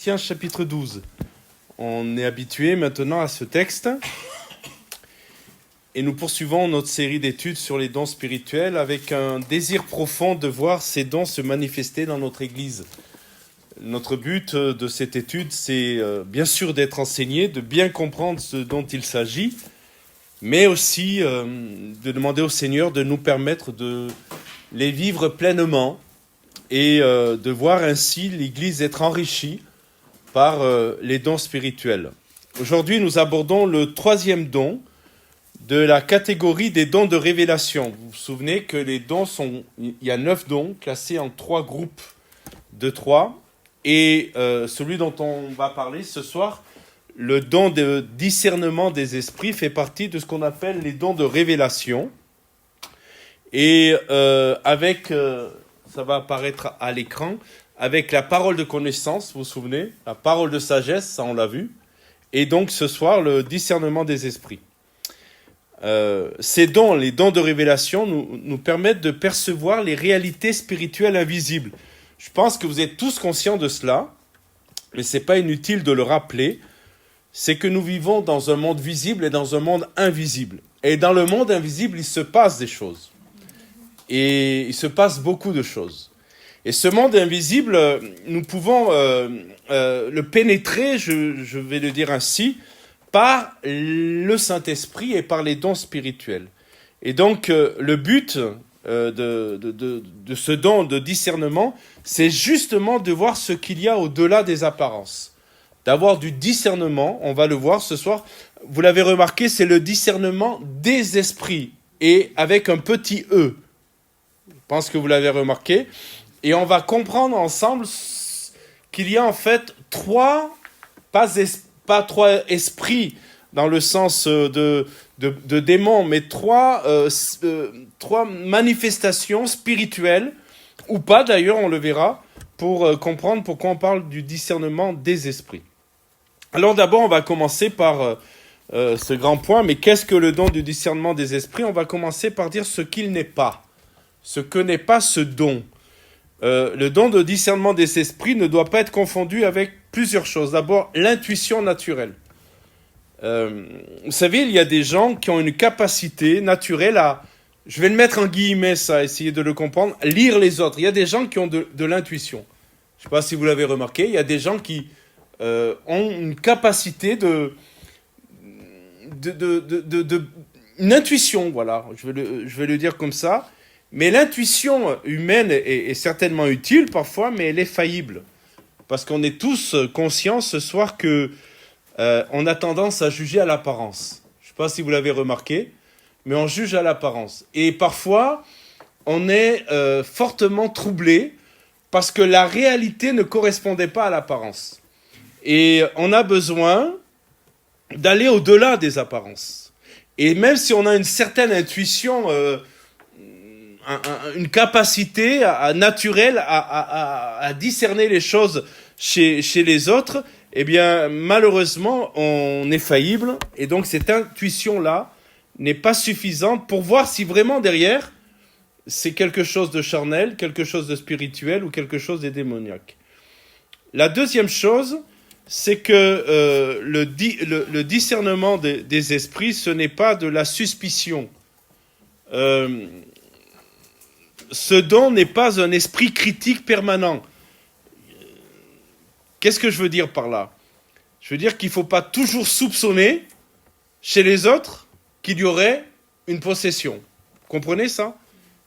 Tiens, chapitre 12. On est habitué maintenant à ce texte et nous poursuivons notre série d'études sur les dons spirituels avec un désir profond de voir ces dons se manifester dans notre Église. Notre but de cette étude, c'est bien sûr d'être enseigné, de bien comprendre ce dont il s'agit, mais aussi de demander au Seigneur de nous permettre de les vivre pleinement et de voir ainsi l'Église être enrichie par les dons spirituels. Aujourd'hui, nous abordons le troisième don de la catégorie des dons de révélation. Vous vous souvenez que les dons sont... Il y a 9 dons classés en 3 groupes de 3. Et celui dont on va parler ce soir, le don de discernement des esprits, fait partie de ce qu'on appelle les dons de révélation. Et avec... ça va apparaître à l'écran... avec la parole de connaissance, vous vous souvenez, la parole de sagesse, ça on l'a vu, et donc ce soir, le discernement des esprits. Ces dons, les dons de révélation, nous permettent de percevoir les réalités spirituelles invisibles. Je pense que vous êtes tous conscients de cela, mais ce n'est pas inutile de le rappeler, c'est que nous vivons dans un monde visible et dans un monde invisible. Et dans le monde invisible, il se passe des choses. Et il se passe beaucoup de choses. Et ce monde invisible, nous pouvons le pénétrer, je vais le dire ainsi, par le Saint-Esprit et par les dons spirituels. Et donc, le but de ce don de discernement, c'est justement de voir ce qu'il y a au-delà des apparences. D'avoir du discernement, on va le voir ce soir. Vous l'avez remarqué, c'est le discernement des esprits, et avec un petit « e ». Je pense que vous l'avez remarqué. Et on va comprendre ensemble qu'il y a en fait pas trois esprits dans le sens de démons, mais trois manifestations spirituelles, ou pas d'ailleurs, on le verra, pour comprendre pourquoi on parle du discernement des esprits. Alors d'abord, on va commencer par ce grand point, mais qu'est-ce que le don du discernement des esprits ? On va commencer par dire ce qu'il n'est pas, ce que n'est pas ce don. Le don de discernement des esprits ne doit pas être confondu avec plusieurs choses. D'abord, l'intuition naturelle. Vous savez, il y a des gens qui ont une capacité naturelle à, je vais le mettre en guillemets ça, essayer de le comprendre, lire les autres. Il y a des gens qui ont de l'intuition. Je ne sais pas si vous l'avez remarqué, il y a des gens qui ont une capacité une intuition, voilà, je vais le dire comme ça. Mais l'intuition humaine est certainement utile parfois, mais elle est faillible. Parce qu'on est tous conscients ce soir que on a tendance à juger à l'apparence. Je ne sais pas si vous l'avez remarqué, mais on juge à l'apparence. Et parfois, on est fortement troublé parce que la réalité ne correspondait pas à l'apparence. Et on a besoin d'aller au-delà des apparences. Et même si on a une certaine intuition... une capacité naturelle à discerner les choses chez les autres, eh bien, malheureusement, on est faillible. Et donc, cette intuition-là n'est pas suffisante pour voir si vraiment derrière, c'est quelque chose de charnel, quelque chose de spirituel ou quelque chose de démoniaque. La deuxième chose, c'est que le discernement des esprits, ce n'est pas de la suspicion. Ce don n'est pas un esprit critique permanent. Qu'est-ce que je veux dire par là ? Je veux dire qu'il ne faut pas toujours soupçonner chez les autres qu'il y aurait une possession. Vous comprenez ça ?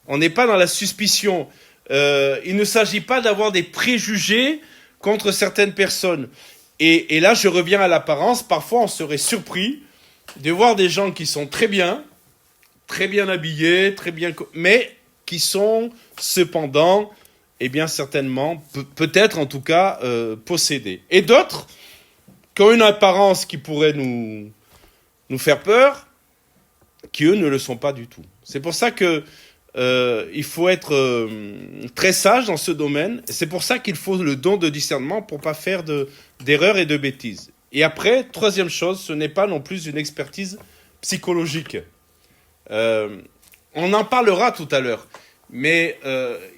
On n'est pas dans la suspicion. Il ne s'agit pas d'avoir des préjugés contre certaines personnes. Et là, je reviens à l'apparence. Parfois, on serait surpris de voir des gens qui sont très bien habillés, mais qui sont cependant, eh bien certainement, peut-être en tout cas, possédés. Et d'autres qui ont une apparence qui pourrait nous faire peur, qui eux ne le sont pas du tout. C'est pour ça que il faut être très sage dans ce domaine. C'est pour ça qu'il faut le don de discernement pour ne pas faire d'erreurs et de bêtises. Et après, troisième chose, ce n'est pas non plus une expertise psychologique. On en parlera tout à l'heure, mais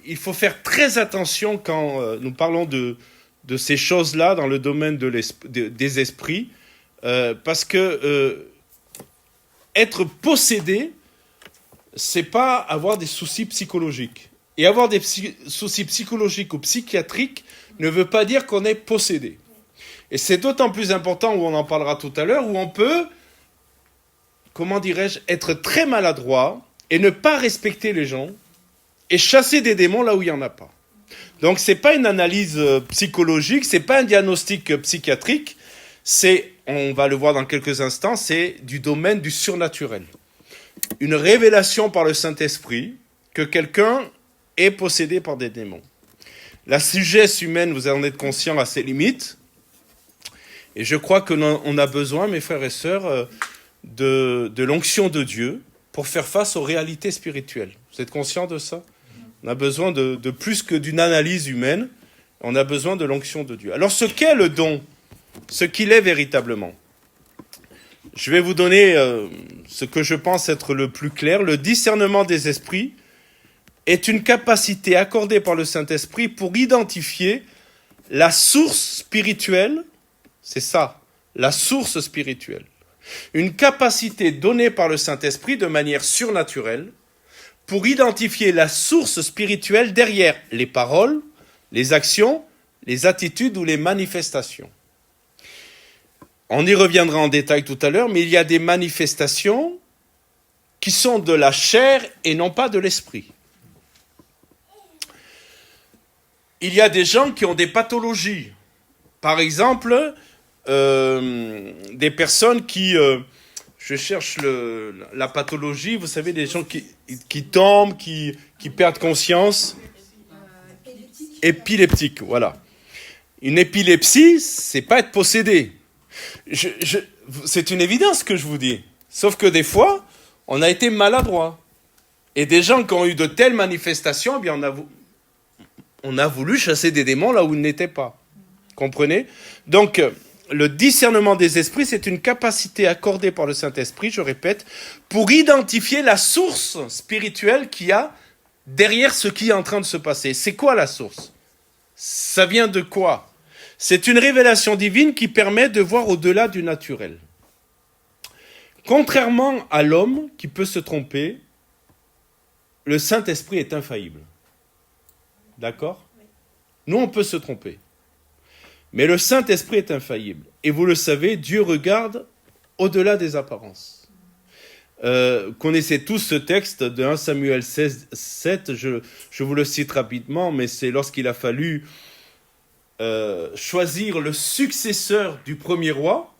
il faut faire très attention quand nous parlons de de ces choses-là dans le domaine des esprits, parce que être possédé, c'est pas avoir des soucis psychologiques. Et avoir des soucis psychologiques ou psychiatriques ne veut pas dire qu'on est possédé. Et c'est d'autant plus important, où on en parlera tout à l'heure, où on peut, comment dirais-je, être très maladroit et ne pas respecter les gens et chasser des démons là où il n'y en a pas. Donc c'est pas une analyse psychologique, c'est pas un diagnostic psychiatrique, c'est, on va le voir dans quelques instants, c'est du domaine du surnaturel. Une révélation par le Saint-Esprit que quelqu'un est possédé par des démons. La sagesse humaine, vous en êtes conscient, à ses limites. Et je crois qu'on a besoin, mes frères et sœurs, de l'onction de Dieu pour faire face aux réalités spirituelles. Vous êtes conscients de ça ? On a besoin de plus que d'une analyse humaine. On a besoin de l'onction de Dieu. Alors, ce qu'est le don, ce qu'il est véritablement. Je vais vous donner ce que je pense être le plus clair. Le discernement des esprits est une capacité accordée par le Saint-Esprit pour identifier la source spirituelle. C'est ça, la source spirituelle. Une capacité donnée par le Saint-Esprit de manière surnaturelle pour identifier la source spirituelle derrière les paroles, les actions, les attitudes ou les manifestations. On y reviendra en détail tout à l'heure, mais il y a des manifestations qui sont de la chair et non pas de l'esprit. Il y a des gens qui ont des pathologies. Par exemple, des personnes qui... je cherche la pathologie, vous savez, des gens qui tombent, qui perdent conscience. Épileptique, voilà. Une épilepsie, c'est pas être possédé. C'est une évidence que je vous dis. Sauf que des fois, on a été maladroit. Et des gens qui ont eu de telles manifestations, eh bien on a voulu chasser des démons là où ils n'étaient pas. Comprenez ? Donc, le discernement des esprits, c'est une capacité accordée par le Saint-Esprit, je répète, pour identifier la source spirituelle qu'il y a derrière ce qui est en train de se passer. C'est quoi la source ? Ça vient de quoi ? C'est une révélation divine qui permet de voir au-delà du naturel. Contrairement à l'homme qui peut se tromper, le Saint-Esprit est infaillible. D'accord ? Nous, on peut se tromper. Mais le Saint-Esprit est infaillible. Et vous le savez, Dieu regarde au-delà des apparences. Connaissez tous ce texte de 1 Samuel 16, 7. Je vous le cite rapidement, mais c'est lorsqu'il a fallu choisir le successeur du premier roi,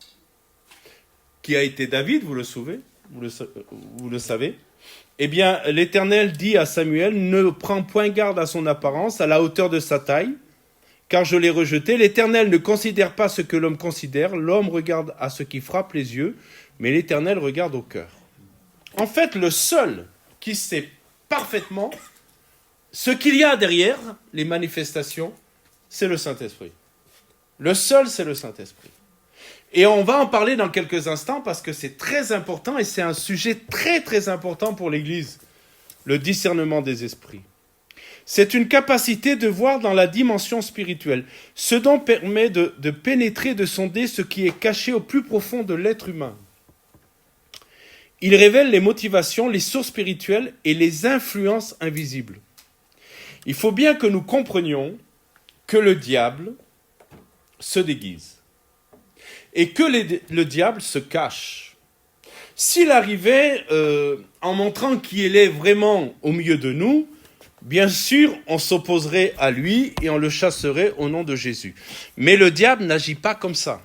qui a été David, vous le savez. Eh bien, l'Éternel dit à Samuel, ne prends point garde à son apparence, à la hauteur de sa taille, car je l'ai rejeté. L'Éternel ne considère pas ce que l'homme considère, l'homme regarde à ce qui frappe les yeux, mais l'Éternel regarde au cœur. En fait, le seul qui sait parfaitement ce qu'il y a derrière les manifestations, c'est le Saint-Esprit. Le seul, c'est le Saint-Esprit. Et on va en parler dans quelques instants parce que c'est très important et c'est un sujet très très important pour l'Église, le discernement des esprits. C'est une capacité de voir dans la dimension spirituelle, ce dont permet de pénétrer, de sonder ce qui est caché au plus profond de l'être humain. Il révèle les motivations, les sources spirituelles et les influences invisibles. Il faut bien que nous comprenions que le diable se déguise et que le diable se cache. S'il arrivait en montrant qu'il est vraiment au milieu de nous, bien sûr, on s'opposerait à lui et on le chasserait au nom de Jésus. Mais le diable n'agit pas comme ça.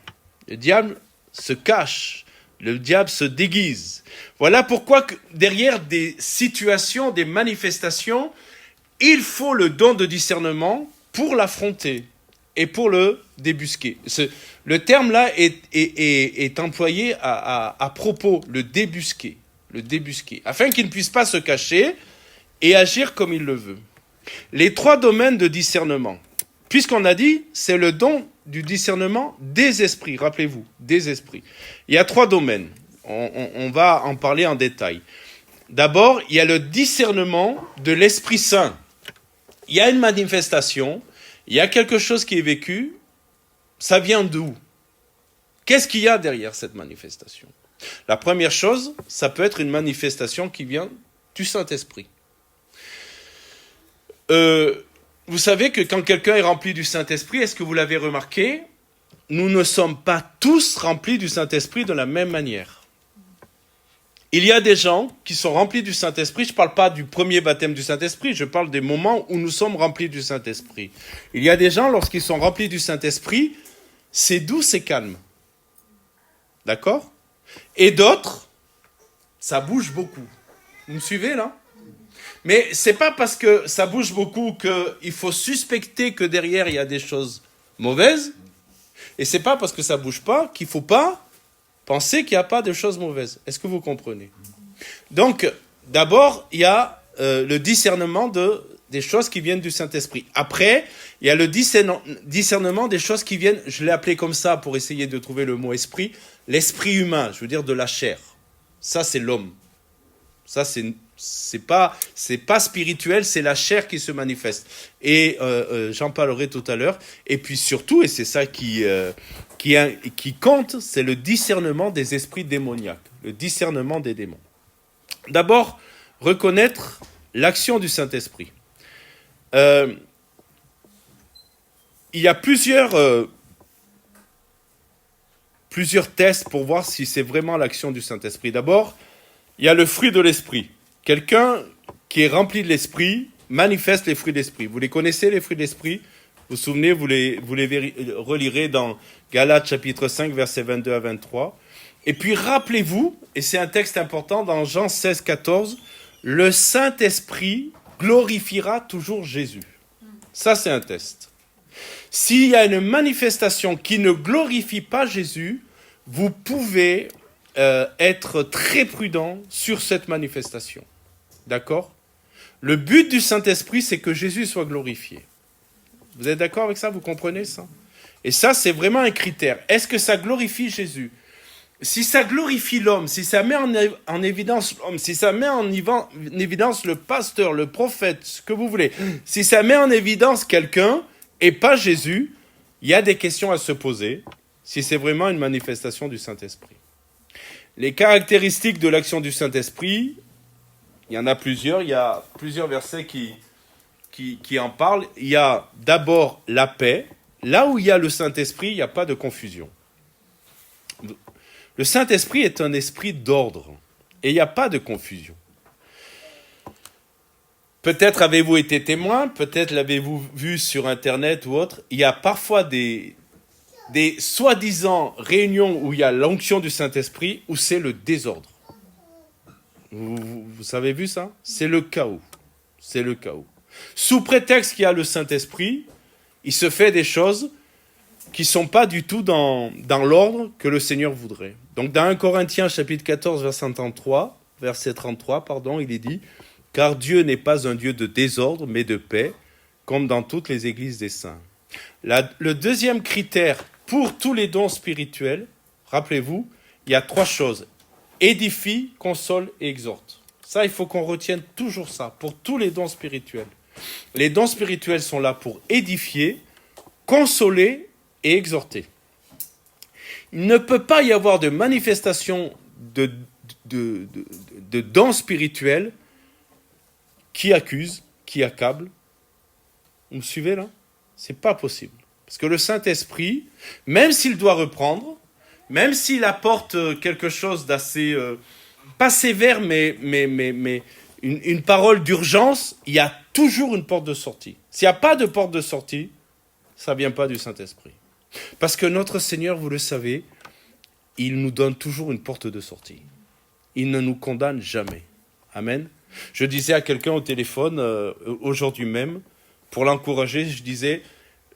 Le diable se cache, le diable se déguise. Voilà pourquoi derrière des situations, des manifestations, il faut le don de discernement pour l'affronter et pour le débusquer. Le terme là est employé à propos, le débusquer, afin qu'il ne puisse pas se cacher et agir comme il le veut. Les 3 domaines de discernement, puisqu'on a dit, c'est le don du discernement des esprits, rappelez-vous, des esprits. Il y a 3 domaines, on va en parler en détail. D'abord, il y a le discernement de l'Esprit Saint. Il y a une manifestation, il y a quelque chose qui est vécu, Ça vient d'où? Qu'est-ce qu'il y a derrière cette manifestation? La première chose, ça peut être une manifestation qui vient du Saint-Esprit. Vous savez que quand quelqu'un est rempli du Saint-Esprit, est-ce que vous l'avez remarqué? Nous ne sommes pas tous remplis du Saint-Esprit de la même manière. Il y a des gens qui sont remplis du Saint-Esprit, je ne parle pas du premier baptême du Saint-Esprit, je parle des moments où nous sommes remplis du Saint-Esprit. Il y a des gens, lorsqu'ils sont remplis du Saint-Esprit, c'est doux, c'est calme. D'accord? Et d'autres, ça bouge beaucoup. Vous me suivez là? Mais c'est pas parce que ça bouge beaucoup qu'il faut suspecter que derrière il y a des choses mauvaises. Et c'est pas parce que ça bouge pas qu'il faut pas penser qu'il n'y a pas de choses mauvaises. Est-ce que vous comprenez? Donc, d'abord, il y a le discernement des choses qui viennent du Saint-Esprit. Après, il y a le discernement des choses qui viennent, je l'ai appelé comme ça pour essayer de trouver le mot esprit, l'esprit humain, je veux dire de la chair. Ça, c'est l'homme. Ça, c'est pas spirituel, c'est la chair qui se manifeste. Et j'en parlerai tout à l'heure. Et puis surtout, et c'est ça qui compte, c'est le discernement des esprits démoniaques, le discernement des démons. D'abord, reconnaître l'action du Saint-Esprit. Il y a plusieurs tests pour voir si c'est vraiment l'action du Saint-Esprit. D'abord, il y a le fruit de l'esprit. Quelqu'un qui est rempli de l'esprit manifeste les fruits de l'esprit. Vous les connaissez, les fruits de l'esprit? Vous vous souvenez, vous les relirez dans Galates chapitre 5, versets 22 à 23. Et puis rappelez-vous, et c'est un texte important, dans Jean 16, 14, le Saint-Esprit glorifiera toujours Jésus. Ça, c'est un test. S'il y a une manifestation qui ne glorifie pas Jésus, vous pouvez être très prudent sur cette manifestation. D'accord? Le but du Saint-Esprit, c'est que Jésus soit glorifié. Vous êtes d'accord avec ça? Vous comprenez ça? Et ça, c'est vraiment un critère. Est-ce que ça glorifie Jésus? Si ça glorifie l'homme, si ça met en évidence l'homme, si ça met en évidence le pasteur, le prophète, ce que vous voulez, si ça met en évidence quelqu'un et pas Jésus, il y a des questions à se poser si c'est vraiment une manifestation du Saint-Esprit. Les caractéristiques de l'action du Saint-Esprit, il y en a plusieurs. Il y a plusieurs versets qui en parlent. Il y a d'abord la paix. Là où il y a le Saint-Esprit, il n'y a pas de confusion. Le Saint-Esprit est un esprit d'ordre. Et il n'y a pas de confusion. Peut-être avez-vous été témoin, peut-être l'avez-vous vu sur Internet ou autre. Il y a parfois des soi-disant réunions où il y a l'onction du Saint-Esprit, où c'est le désordre. Vous avez vu ça? C'est le chaos. C'est le chaos. Sous prétexte qu'il y a le Saint-Esprit, il se fait des choses qui ne sont pas du tout dans l'ordre que le Seigneur voudrait. Donc dans 1 Corinthiens chapitre 14, verset 33, il est dit « Car Dieu n'est pas un Dieu de désordre, mais de paix, comme dans toutes les églises des saints. » Le deuxième critère pour tous les dons spirituels, rappelez-vous, il y a 3 choses. Édifie, console et exhorte. Ça, il faut qu'on retienne toujours ça, pour tous les dons spirituels. Les dons spirituels sont là pour édifier, consoler et exhorter. Il ne peut pas y avoir de manifestation de dons spirituels qui accusent, qui accablent. Vous me suivez là? C'est pas possible. Parce que le Saint-Esprit, même s'il doit reprendre, même s'il apporte quelque chose d'assez, pas sévère, mais une parole d'urgence, il y a toujours une porte de sortie. S'il n'y a pas de porte de sortie, ça ne vient pas du Saint-Esprit. Parce que notre Seigneur, vous le savez, il nous donne toujours une porte de sortie. Il ne nous condamne jamais. Amen. Je disais à quelqu'un au téléphone, aujourd'hui même, pour l'encourager, je disais,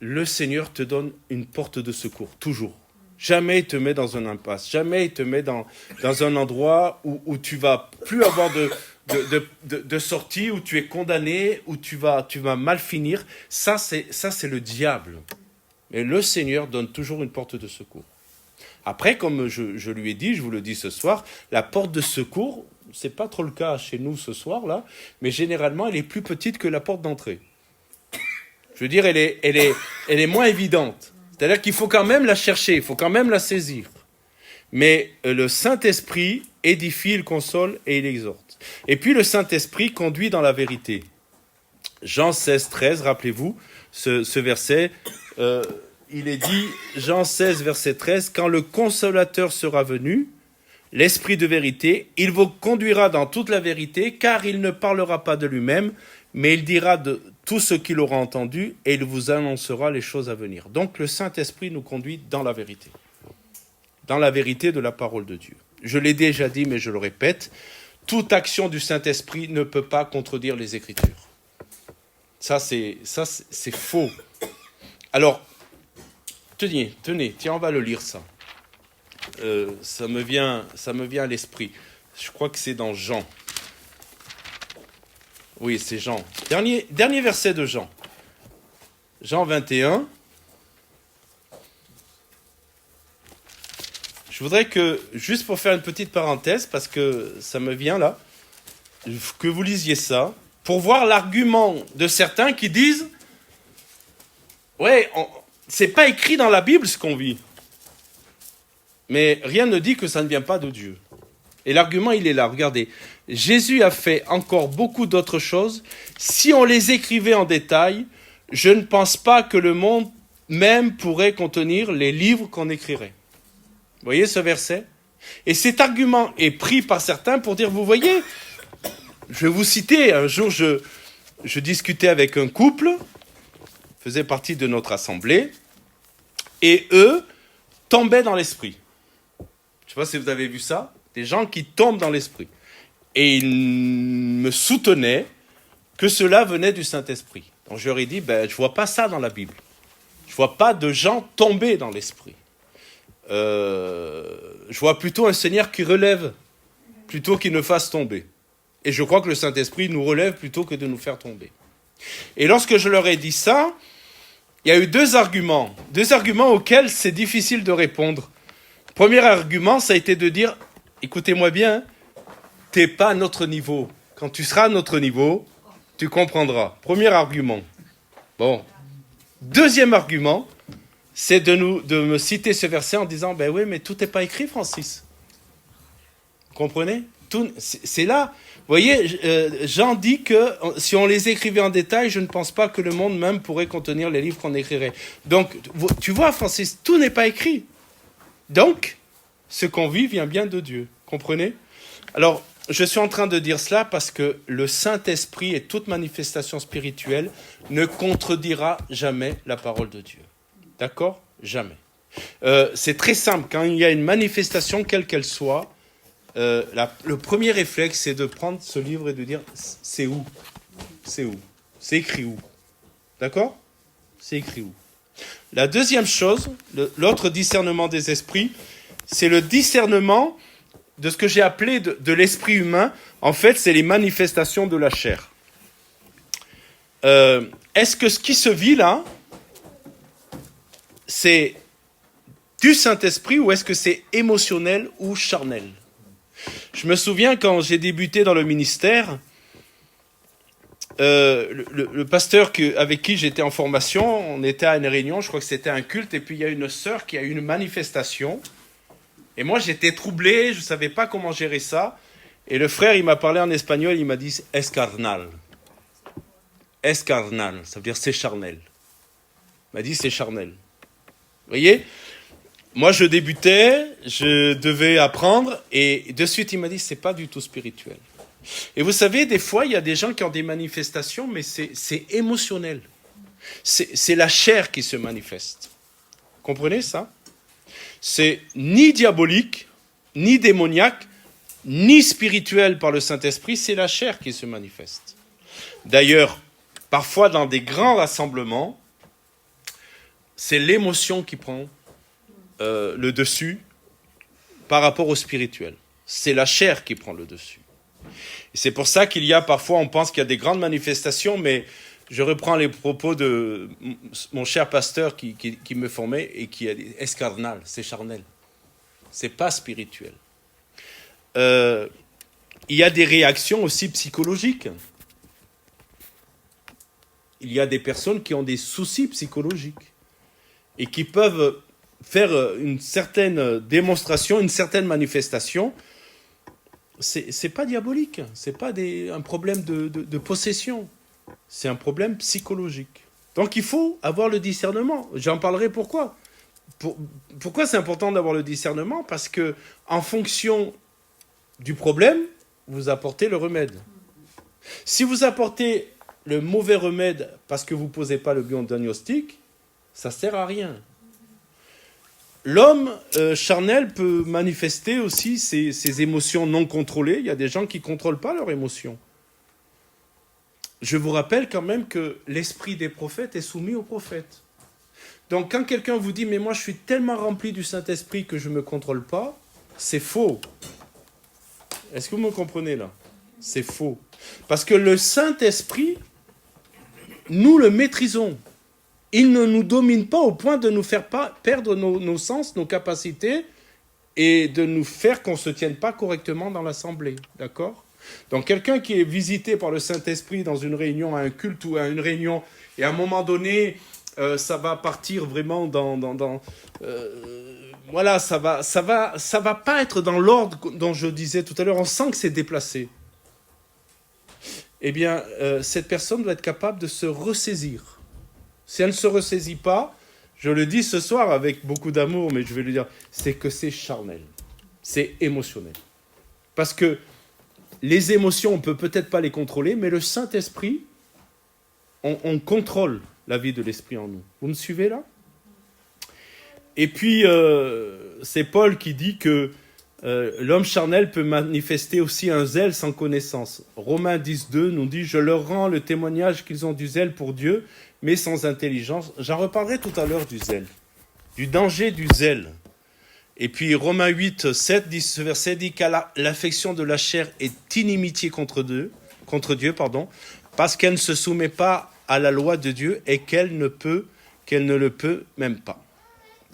le Seigneur te donne une porte de secours, toujours. Jamais il te met dans un impasse, jamais il te met dans un endroit où tu vas plus avoir de sortie, où tu es condamné, où tu vas mal finir. Ça, c'est le diable. Mais le Seigneur donne toujours une porte de secours. Après, comme je lui ai dit, je vous le dis ce soir, la porte de secours, c'est pas trop le cas chez nous ce soir-là, mais généralement, elle est plus petite que la porte d'entrée. Je veux dire, elle est moins évidente. C'est-à-dire qu'il faut quand même la chercher, il faut quand même la saisir. Mais le Saint-Esprit édifie, il console et il exhorte. Et puis le Saint-Esprit conduit dans la vérité. Jean 16, 13, rappelez-vous, ce verset, il est dit, Jean 16, verset 13, « Quand le Consolateur sera venu, l'Esprit de vérité, il vous conduira dans toute la vérité, car il ne parlera pas de lui-même, mais il dira de tout ce qu'il aura entendu, et il vous annoncera les choses à venir. » Donc le Saint-Esprit nous conduit dans la vérité de la parole de Dieu. Je l'ai déjà dit, mais je le répète, toute action du Saint-Esprit ne peut pas contredire les Écritures. Ça, c'est faux. Alors, tenez, tiens, on va le lire, ça. Ça me vient à l'esprit. Je crois que c'est dans Jean. Oui, c'est Jean. Dernier verset de Jean. Jean 21. Je voudrais que, juste pour faire une petite parenthèse, parce que ça me vient là, que vous lisiez ça, pour voir l'argument de certains qui disent « Ouais, c'est pas écrit dans la Bible ce qu'on vit. » Mais rien ne dit que ça ne vient pas de Dieu. Et l'argument, il est là. Regardez, Jésus a fait encore beaucoup d'autres choses. Si on les écrivait en détail, je ne pense pas que le monde même pourrait contenir les livres qu'on écrirait. Vous voyez ce verset? Et cet argument est pris par certains pour dire, vous voyez, je vais vous citer, un jour je discutais avec un couple, faisait partie de notre assemblée, et eux tombaient dans l'esprit. Je ne sais pas si vous avez vu ça, des gens qui tombent dans l'esprit. Et ils me soutenaient que cela venait du Saint-Esprit. Donc je leur ai dit, je ne vois pas ça dans la Bible. Je ne vois pas de gens tomber dans l'esprit. Je vois plutôt un Seigneur qui relève, plutôt qu'il ne fasse tomber. Et je crois que le Saint-Esprit nous relève plutôt que de nous faire tomber. Et lorsque je leur ai dit ça, il y a eu deux arguments auxquels c'est difficile de répondre. Premier argument, ça a été de dire, écoutez-moi bien, t'es pas à notre niveau. Quand tu seras à notre niveau, tu comprendras. Premier argument. Bon. Deuxième argument, c'est de me citer ce verset en disant, oui, mais tout n'est pas écrit, Francis. Vous comprenez? C'est là. Vous voyez, Jean dit que si on les écrivait en détail, je ne pense pas que le monde même pourrait contenir les livres qu'on écrirait. Donc, tu vois, Francis, tout n'est pas écrit. Donc, ce qu'on vit vient bien de Dieu. Comprenez? Alors, je suis en train de dire cela parce que le Saint-Esprit et toute manifestation spirituelle ne contredira jamais la parole de Dieu. D'accord? Jamais. C'est très simple. Quand il y a une manifestation, quelle qu'elle soit, le premier réflexe, c'est de prendre ce livre et de dire, c'est où? C'est où? C'est écrit où? D'accord? C'est écrit où? La deuxième chose, l'autre discernement des esprits, c'est le discernement de ce que j'ai appelé de l'esprit humain. En fait, c'est les manifestations de la chair. Est-ce que ce qui se vit là, c'est du Saint-Esprit ou est-ce que c'est émotionnel ou charnel? Je me souviens quand j'ai débuté dans le ministère, le pasteur avec qui j'étais en formation, on était à une réunion, je crois que c'était un culte, et puis il y a une sœur qui a eu une manifestation. Et moi, j'étais troublé, je ne savais pas comment gérer ça. Et le frère, il m'a parlé en espagnol, il m'a dit « es carnal ». « Es carnal », ça veut dire « c'est charnel ». Il m'a dit « c'est charnel ». Vous voyez? Moi, je débutais, je devais apprendre, et de suite, il m'a dit « c'est pas du tout spirituel ». Et vous savez, des fois, il y a des gens qui ont des manifestations, mais c'est émotionnel. C'est la chair qui se manifeste. Comprenez ça? C'est ni diabolique, ni démoniaque, ni spirituel par le Saint-Esprit, c'est la chair qui se manifeste. D'ailleurs, parfois dans des grands rassemblements, c'est l'émotion qui prend le dessus par rapport au spirituel. C'est la chair qui prend le dessus. Et c'est pour ça qu'il y a parfois, on pense qu'il y a des grandes manifestations, mais je reprends les propos de mon cher pasteur qui me formait et qui a dit « es carnal », c'est charnel. C'est pas spirituel. Il y a des réactions aussi psychologiques. Il y a des personnes qui ont des soucis psychologiques. et qui peuvent faire une certaine démonstration, une certaine manifestation, c'est pas diabolique, c'est pas un problème de possession, c'est un problème psychologique. Donc il faut avoir le discernement. J'en parlerai pourquoi. Pourquoi c'est important d'avoir le discernement? Parce que en fonction du problème, vous apportez le remède. Si vous apportez le mauvais remède parce que vous ne posez pas le bon diagnostic, ça ne sert à rien. L'homme charnel peut manifester aussi ses émotions non contrôlées. Il y a des gens qui ne contrôlent pas leurs émotions. Je vous rappelle quand même que l'esprit des prophètes est soumis aux prophètes. Donc quand quelqu'un vous dit « mais moi je suis tellement rempli du Saint-Esprit que je ne me contrôle pas », c'est faux. Est-ce que vous me comprenez là? C'est faux. Parce que le Saint-Esprit, nous le maîtrisons. Il ne nous domine pas au point de nous faire perdre nos sens, nos capacités, et de nous faire qu'on ne se tienne pas correctement dans l'assemblée. D'accord? Donc quelqu'un qui est visité par le Saint-Esprit dans une réunion, à un culte ou à une réunion, et à un moment donné, ça va partir vraiment voilà, ça va pas être dans l'ordre dont je disais tout à l'heure. On sent que c'est déplacé. Eh bien, cette personne doit être capable de se ressaisir. Si elle ne se ressaisit pas, je le dis ce soir avec beaucoup d'amour, mais je vais lui dire, c'est que c'est charnel, c'est émotionnel. Parce que les émotions, on ne peut peut-être pas les contrôler, mais le Saint-Esprit, on contrôle la vie de l'Esprit en nous. Vous me suivez là? Et puis, c'est Paul qui dit que l'homme charnel peut manifester aussi un zèle sans connaissance. Romains 10.2 nous dit « Je leur rends le témoignage qu'ils ont du zèle pour Dieu, mais sans intelligence. » J'en reparlerai tout à l'heure du zèle, du danger du zèle. Et puis Romains 8.7 dit, ce verset dit qu'à l'affection de la chair est inimitié contre Dieu, parce qu'elle ne se soumet pas à la loi de Dieu et qu'elle ne le peut même pas.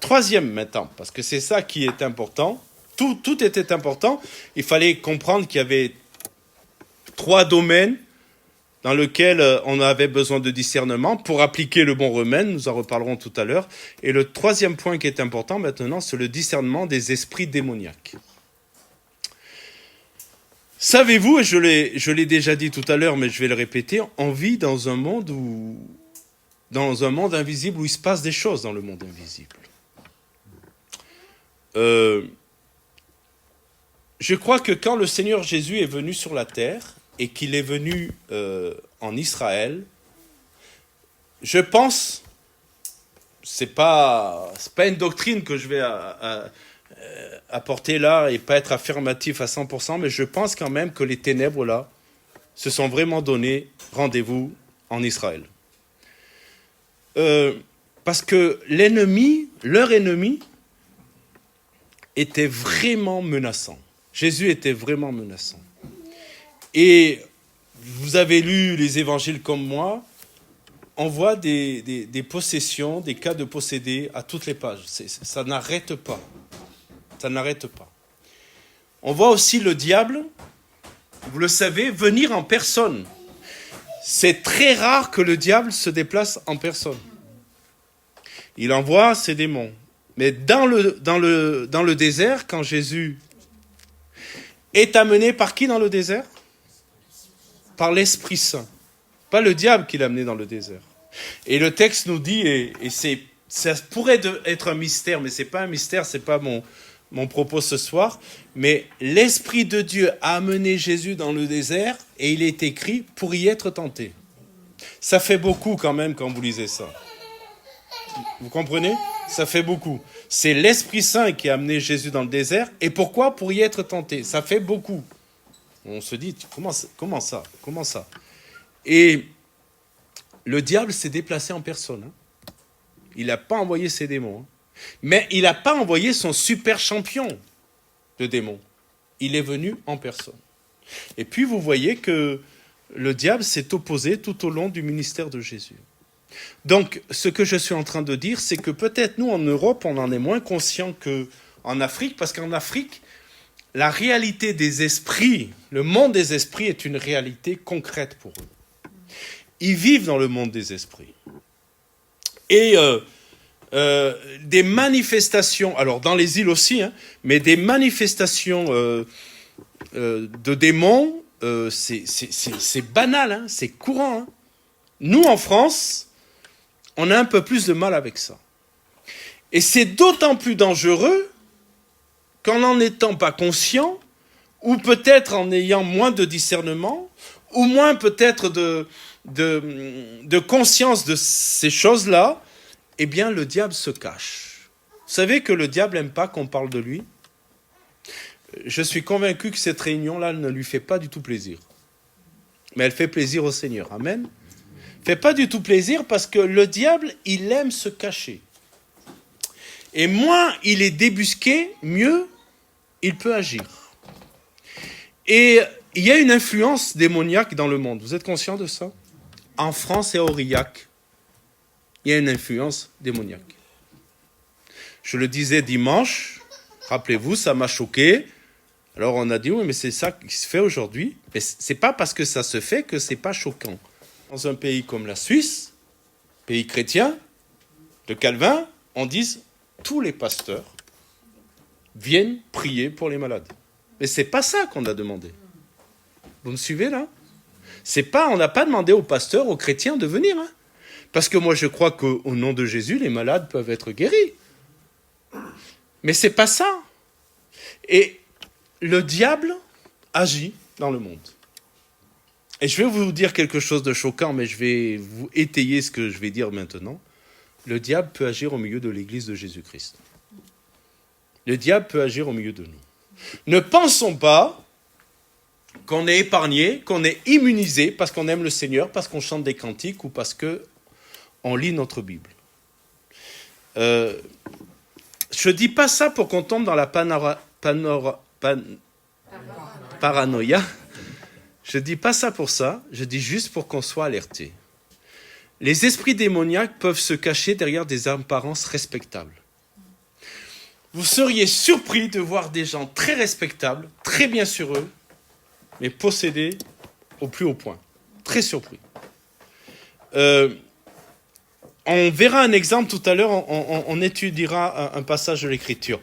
Troisième maintenant, parce que c'est ça qui est important. Tout était important. Il fallait comprendre qu'il y avait 3 domaines dans lesquels on avait besoin de discernement pour appliquer le bon remède. Nous en reparlerons tout à l'heure. Et le 3e point qui est important maintenant, c'est le discernement des esprits démoniaques. Savez-vous, et je l'ai déjà dit tout à l'heure, mais je vais le répéter, on vit dans un monde invisible où il se passe des choses dans le monde invisible. Je crois que quand le Seigneur Jésus est venu sur la terre et qu'il est venu en Israël, je pense, c'est pas une doctrine que je vais apporter là et pas être affirmatif à 100%, mais je pense quand même que les ténèbres là se sont vraiment donné rendez-vous en Israël. Parce que leur ennemi, était vraiment menaçant. Jésus était vraiment menaçant. Et vous avez lu les évangiles comme moi, on voit des possessions, des cas de possédés à toutes les pages. Ça n'arrête pas. Ça n'arrête pas. On voit aussi le diable, vous le savez, venir en personne. C'est très rare que le diable se déplace en personne. Il envoie ses démons. Mais dans le désert, quand Jésus est amené par qui dans le désert? Par l'Esprit Saint. Pas le diable qui l'a amené dans le désert. Et le texte nous dit, et ça pourrait être un mystère, mais ce n'est pas un mystère, ce n'est pas mon propos ce soir, mais l'Esprit de Dieu a amené Jésus dans le désert, et il est écrit pour y être tenté. Ça fait beaucoup quand même quand vous lisez ça. Vous comprenez? Ça fait beaucoup. C'est l'Esprit Saint qui a amené Jésus dans le désert. Et pourquoi? Pour y être tenté. Ça fait beaucoup. On se dit, comment ça? Et le diable s'est déplacé en personne. Hein. Il n'a pas envoyé ses démons. Hein. Mais il n'a pas envoyé son super champion de démons. Il est venu en personne. Et puis vous voyez que le diable s'est opposé tout au long du ministère de Jésus. Donc, ce que je suis en train de dire, c'est que peut-être nous, en Europe, on en est moins conscient qu'en Afrique, parce qu'en Afrique, la réalité des esprits, le monde des esprits est une réalité concrète pour eux. Ils vivent dans le monde des esprits. Et des manifestations, alors dans les îles aussi, hein, mais des manifestations de démons, c'est banal, hein, c'est courant. Hein. Nous, en France, on a un peu plus de mal avec ça. Et c'est d'autant plus dangereux qu'en n'en étant pas conscient, ou peut-être en ayant moins de discernement, ou moins peut-être de conscience de ces choses-là, eh bien le diable se cache. Vous savez que le diable n'aime pas qu'on parle de lui. Je suis convaincu que cette réunion-là ne lui fait pas du tout plaisir. Mais elle fait plaisir au Seigneur. Amen. Fait pas du tout plaisir parce que le diable, il aime se cacher. Et moins il est débusqué, mieux il peut agir. Et il y a une influence démoniaque dans le monde. Vous êtes conscient de ça? En France et à Aurillac, il y a une influence démoniaque. Je le disais dimanche, rappelez-vous, ça m'a choqué. Alors on a dit, oui, mais c'est ça qui se fait aujourd'hui. Mais c'est pas parce que ça se fait que c'est pas choquant. Dans un pays comme la Suisse, pays chrétien, de Calvin, on dit tous les pasteurs viennent prier pour les malades. Mais c'est pas ça qu'on a demandé. Vous me suivez là? C'est pas, on n'a pas demandé aux pasteurs, aux chrétiens de venir. Hein. Parce que moi je crois qu'au nom de Jésus, les malades peuvent être guéris. Mais c'est pas ça. Et le diable agit dans le monde. Et je vais vous dire quelque chose de choquant, mais je vais vous étayer ce que je vais dire maintenant. Le diable peut agir au milieu de l'Église de Jésus-Christ. Le diable peut agir au milieu de nous. Ne pensons pas qu'on est épargné, qu'on est immunisé parce qu'on aime le Seigneur, parce qu'on chante des cantiques ou parce qu'on lit notre Bible. Je ne dis pas ça pour qu'on tombe dans la paranoïa. Je ne dis pas ça pour ça, je dis juste pour qu'on soit alerté. Les esprits démoniaques peuvent se cacher derrière des apparences respectables. Vous seriez surpris de voir des gens très respectables, très bien sur eux, mais possédés au plus haut point. Très surpris. On verra un exemple tout à l'heure, on étudiera un passage de l'Écriture.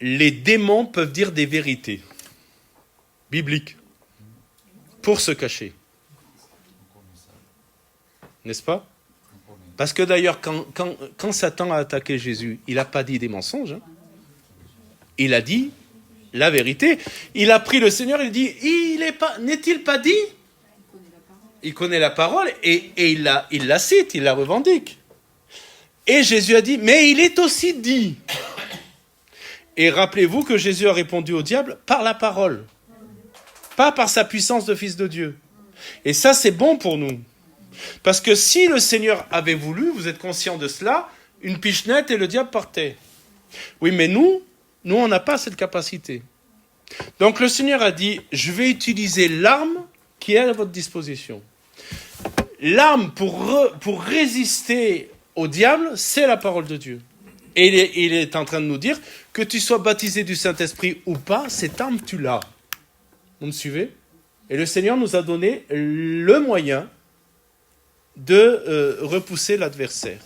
Les démons peuvent dire des vérités bibliques pour se cacher. N'est-ce pas? Parce que d'ailleurs, quand Satan a attaqué Jésus, il n'a pas dit des mensonges. Hein. Il a dit la vérité. Il a pris le Seigneur, il dit, n'est-il pas dit? Il connaît la parole et il la cite, il la revendique. Et Jésus a dit, mais il est aussi dit. Et rappelez-vous que Jésus a répondu au diable par la parole. Pas par sa puissance de fils de Dieu. Et ça, c'est bon pour nous. Parce que si le Seigneur avait voulu, vous êtes conscient de cela, une pichenette et le diable partait. Oui, mais nous, on n'a pas cette capacité. Donc le Seigneur a dit, je vais utiliser l'arme qui est à votre disposition. L'arme pour résister au diable, c'est la parole de Dieu. Et il est en train de nous dire que tu sois baptisé du Saint-Esprit ou pas, cette arme, tu l'as. Vous me suivez? Et le Seigneur nous a donné le moyen de repousser l'adversaire.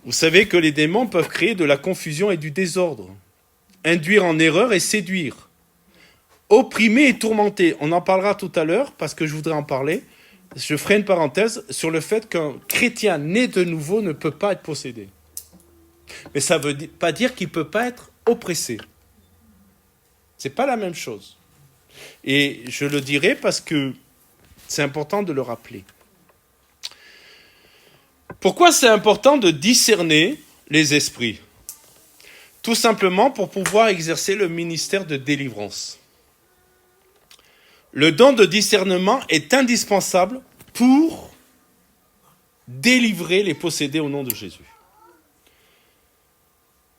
Vous savez que les démons peuvent créer de la confusion et du désordre, induire en erreur et séduire, opprimer et tourmenter. On en parlera tout à l'heure parce que je voudrais en parler. Je ferai une parenthèse sur le fait qu'un chrétien né de nouveau ne peut pas être possédé. Mais ça ne veut pas dire qu'il ne peut pas être oppressé. Ce n'est pas la même chose. Et je le dirai parce que c'est important de le rappeler. Pourquoi c'est important de discerner les esprits? Tout simplement pour pouvoir exercer le ministère de délivrance. Le don de discernement est indispensable pour délivrer les possédés au nom de Jésus.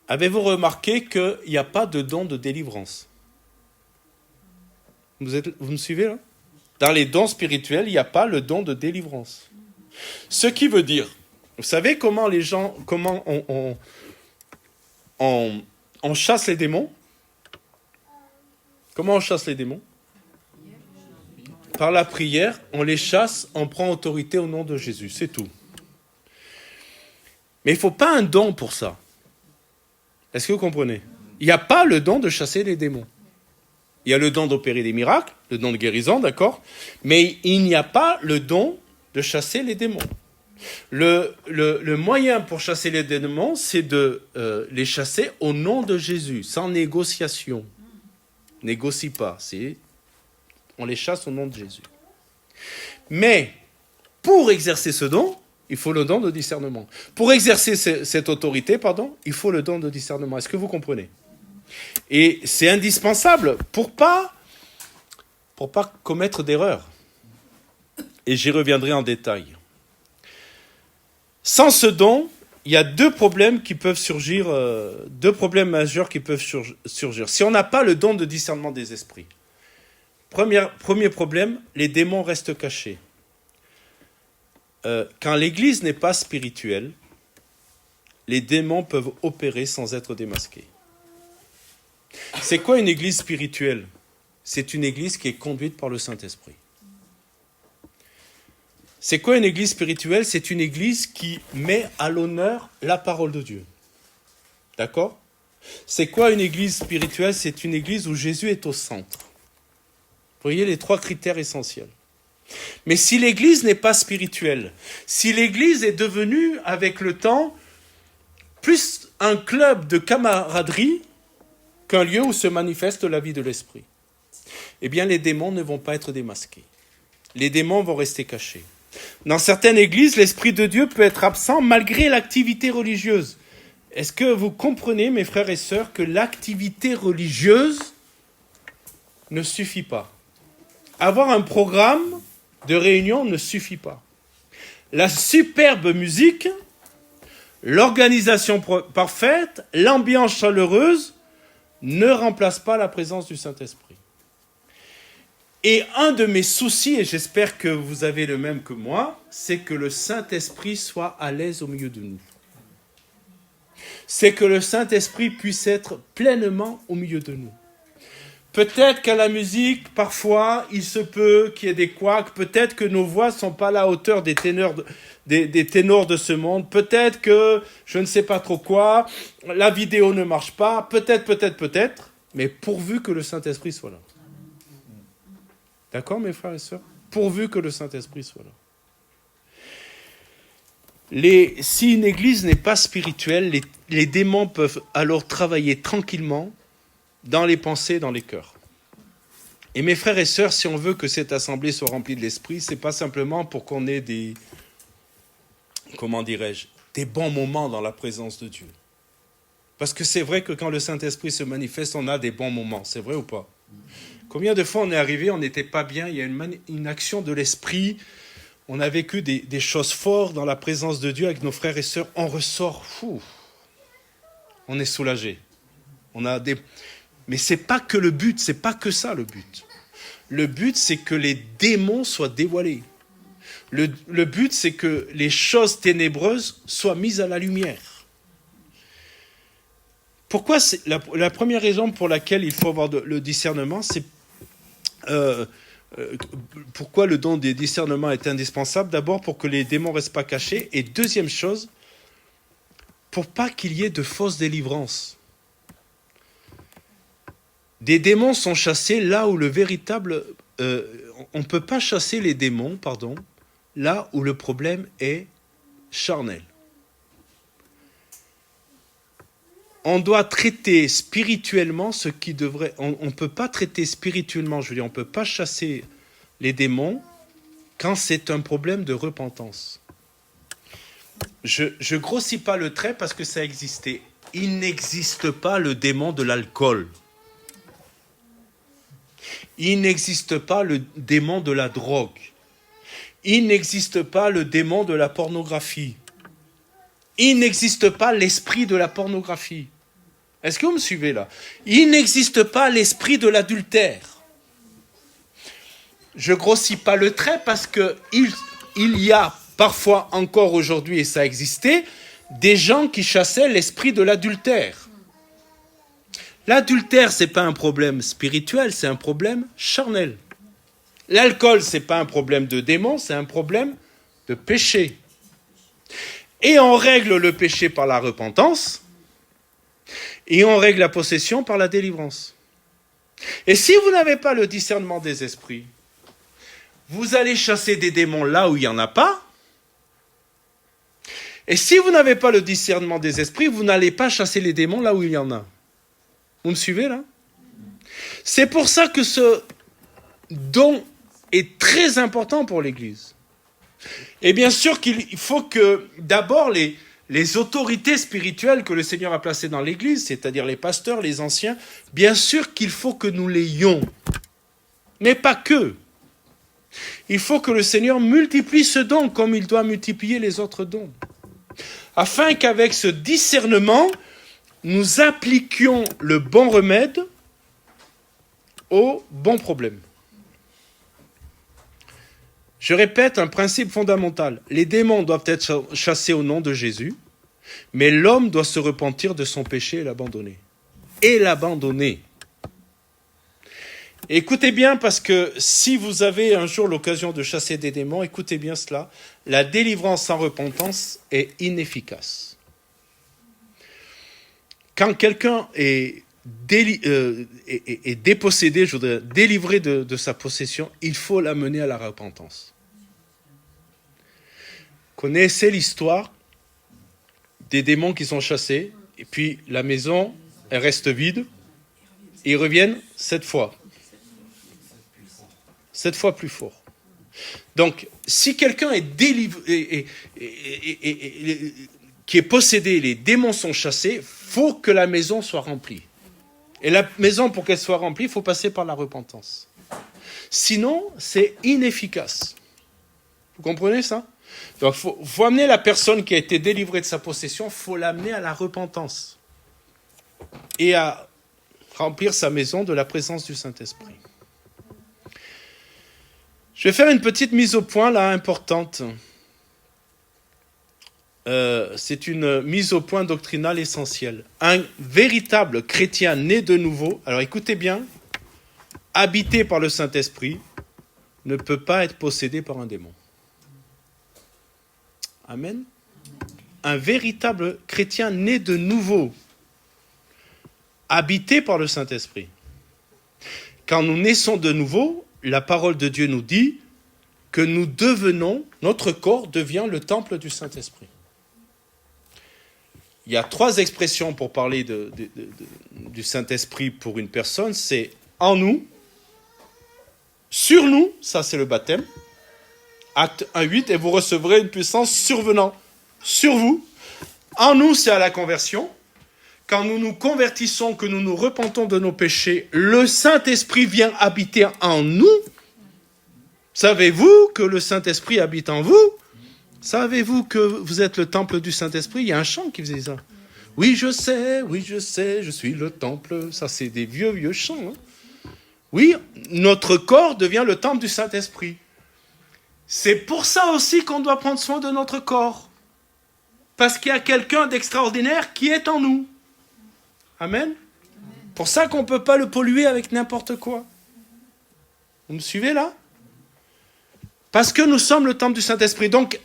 Avez-vous remarqué qu'il n'y a pas de don de délivrance? Vous me suivez là? Dans les dons spirituels, il n'y a pas le don de délivrance. Ce qui veut dire, vous savez comment on chasse les démons? Comment on chasse les démons? Par la prière, on les chasse, on prend autorité au nom de Jésus, c'est tout. Mais il ne faut pas un don pour ça. Est-ce que vous comprenez? Il n'y a pas le don de chasser les démons. Il y a le don d'opérer des miracles, le don de guérison, d'accord? Mais il n'y a pas le don de chasser les démons. Le moyen pour chasser les démons, c'est de les chasser au nom de Jésus, sans négociation. Négocie pas, on les chasse au nom de Jésus. Mais pour exercer ce don, il faut le don de discernement. Pour exercer cette autorité, il faut le don de discernement. Est-ce que vous comprenez? Et c'est indispensable pour pas commettre d'erreurs. Et j'y reviendrai en détail. Sans ce don, il y a deux problèmes majeurs qui peuvent surgir. Si on n'a pas le don de discernement des esprits, premier problème, les démons restent cachés. Quand l'Église n'est pas spirituelle, les démons peuvent opérer sans être démasqués. C'est quoi une Église spirituelle? C'est une Église qui est conduite par le Saint-Esprit. C'est quoi une Église spirituelle? C'est une Église qui met à l'honneur la parole de Dieu. D'accord? C'est quoi une Église spirituelle? C'est une Église où Jésus est au centre. Vous voyez les trois critères essentiels. Mais si l'Église n'est pas spirituelle, si l'Église est devenue, avec le temps, plus un club de camaraderie qu'un lieu où se manifeste la vie de l'esprit, eh bien les démons ne vont pas être démasqués. Les démons vont rester cachés. Dans certaines églises, l'Esprit de Dieu peut être absent malgré l'activité religieuse. Est-ce que vous comprenez, mes frères et sœurs, que l'activité religieuse ne suffit pas? Avoir un programme de réunion ne suffit pas. La superbe musique, l'organisation parfaite, l'ambiance chaleureuse ne remplacent pas la présence du Saint-Esprit. Et un de mes soucis, et j'espère que vous avez le même que moi, c'est que le Saint-Esprit soit à l'aise au milieu de nous. C'est que le Saint-Esprit puisse être pleinement au milieu de nous. Peut-être qu'à la musique, parfois, il se peut qu'il y ait des couacs. Peut-être que nos voix ne sont pas à la hauteur des ténors de ce monde. Peut-être que je ne sais pas trop quoi. La vidéo ne marche pas. Peut-être. Mais pourvu que le Saint-Esprit soit là. D'accord, mes frères et sœurs? Pourvu que le Saint-Esprit soit là. Si une église n'est pas spirituelle, les démons peuvent alors travailler tranquillement dans les pensées, dans les cœurs. Et mes frères et sœurs, si on veut que cette assemblée soit remplie de l'esprit, c'est pas simplement pour qu'on ait des bons moments dans la présence de Dieu. Parce que c'est vrai que quand le Saint-Esprit se manifeste, on a des bons moments. C'est vrai ou pas? Combien de fois on est arrivé, on n'était pas bien, il y a une action de l'esprit, on a vécu des choses fortes dans la présence de Dieu avec nos frères et sœurs, on ressort, on est soulagé. Mais c'est pas que le but, c'est pas que ça le but. Le but, c'est que les démons soient dévoilés. Le but, c'est que les choses ténébreuses soient mises à la lumière. Pourquoi la première raison pour laquelle il faut avoir le discernement, c'est pourquoi le don des discernements est indispensable? D'abord, pour que les démons ne restent pas cachés. Et deuxième chose, pour pas qu'il y ait de fausses délivrances. Des démons sont chassés là où le véritable... on ne peut pas chasser les démons, là où le problème est charnel. On doit traiter spirituellement ce qui devrait... On ne peut pas traiter spirituellement, on ne peut pas chasser les démons quand c'est un problème de repentance. Je grossis pas le trait parce que ça existait. Il n'existe pas le démon de l'alcool. Il n'existe pas le démon de la drogue. Il n'existe pas le démon de la pornographie. Il n'existe pas l'esprit de la pornographie. Est-ce que vous me suivez là? Il n'existe pas l'esprit de l'adultère. Je grossis pas le trait parce que il y a parfois encore aujourd'hui, et ça existait, des gens qui chassaient l'esprit de l'adultère. L'adultère, c'est pas un problème spirituel, c'est un problème charnel. L'alcool, c'est pas un problème de démon, c'est un problème de péché. Et on règle le péché par la repentance, et on règle la possession par la délivrance. Et si vous n'avez pas le discernement des esprits, vous allez chasser des démons là où il n'y en a pas. Et si vous n'avez pas le discernement des esprits, vous n'allez pas chasser les démons là où il y en a. Vous me suivez là? C'est pour ça que ce don est très important pour l'Église. Et bien sûr qu'il faut que d'abord les autorités spirituelles que le Seigneur a placées dans l'Église, c'est-à-dire les pasteurs, les anciens, bien sûr qu'il faut que nous l'ayons. Mais pas que. Il faut que le Seigneur multiplie ce don comme il doit multiplier les autres dons. Afin qu'avec ce discernement, nous appliquions le bon remède au bon problème. Je répète un principe fondamental. Les démons doivent être chassés au nom de Jésus, mais l'homme doit se repentir de son péché et l'abandonner. Et l'abandonner. Écoutez bien, parce que si vous avez un jour l'occasion de chasser des démons, écoutez bien cela, la délivrance sans repentance est inefficace. Quand quelqu'un est dépossédé, je voudrais délivré de sa possession, il faut l'amener à la repentance. Connaissez l'histoire des démons qui sont chassés, et puis la maison, elle reste vide, et ils reviennent 7 fois. 7 fois plus fort. Donc, si quelqu'un est délivré, qui est possédé, les démons sont chassés, il faut que la maison soit remplie. Et la maison, pour qu'elle soit remplie, il faut passer par la repentance. Sinon, c'est inefficace. Vous comprenez ça? Donc, il faut amener la personne qui a été délivrée de sa possession, il faut l'amener à la repentance. Et à remplir sa maison de la présence du Saint-Esprit. Je vais faire une petite mise au point, là, importante. C'est une mise au point doctrinale essentielle. Un véritable chrétien né de nouveau, alors écoutez bien, habité par le Saint-Esprit, ne peut pas être possédé par un démon. Amen. Un véritable chrétien né de nouveau, habité par le Saint-Esprit. Quand nous naissons de nouveau, la parole de Dieu nous dit que nous devenons, notre corps devient le temple du Saint-Esprit. Il y a 3 expressions pour parler du Saint-Esprit pour une personne, c'est en nous, sur nous, ça c'est le baptême, Acte 1:8, et vous recevrez une puissance survenant sur vous. En nous, c'est à la conversion. Quand nous nous convertissons, que nous nous repentons de nos péchés, le Saint-Esprit vient habiter en nous. Savez-vous que le Saint-Esprit habite en vous? Savez-vous que vous êtes le temple du Saint-Esprit? Il y a un chant qui faisait ça. Oui, je sais, je suis le temple. Ça, c'est des vieux chants. Hein. Oui, notre corps devient le temple du Saint-Esprit. C'est pour ça aussi qu'on doit prendre soin de notre corps. Parce qu'il y a quelqu'un d'extraordinaire qui est en nous. Amen. Pour ça qu'on ne peut pas le polluer avec n'importe quoi. Vous me suivez là? Parce que nous sommes le temple du Saint-Esprit. Donc,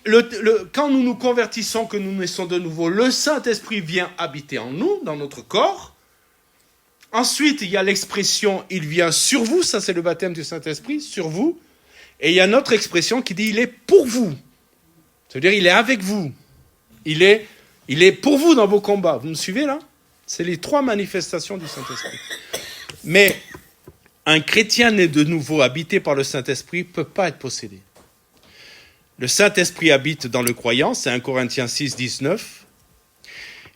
quand nous nous convertissons, que nous naissons de nouveau, le Saint-Esprit vient habiter en nous, dans notre corps. Ensuite, il y a l'expression « il vient sur vous », ça c'est le baptême du Saint-Esprit, sur vous. Et il y a une autre expression qui dit « il est pour vous ». C'est-à-dire il est avec vous. Il est pour vous dans vos combats. Vous me suivez là? C'est les 3 manifestations du Saint-Esprit. Mais un chrétien né de nouveau, habité par le Saint-Esprit, ne peut pas être possédé. Le Saint-Esprit habite dans le croyant, c'est 1 Corinthiens 6, 19.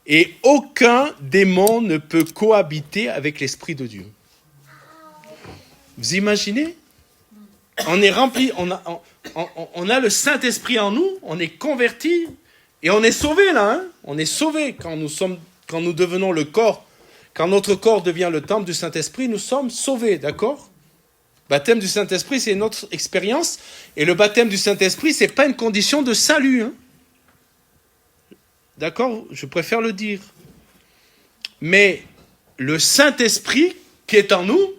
Et aucun démon ne peut cohabiter avec l'Esprit de Dieu. Vous imaginez? On est rempli, on a le Saint-Esprit en nous, on est converti et on est sauvé là. Hein, on est sauvé quand nous devenons le corps, quand notre corps devient le temple du Saint-Esprit, nous sommes sauvés, d'accord? Baptême du Saint-Esprit, c'est une autre expérience. Et le baptême du Saint-Esprit, ce n'est pas une condition de salut. Hein. D'accord? Je préfère le dire. Mais le Saint-Esprit qui est en nous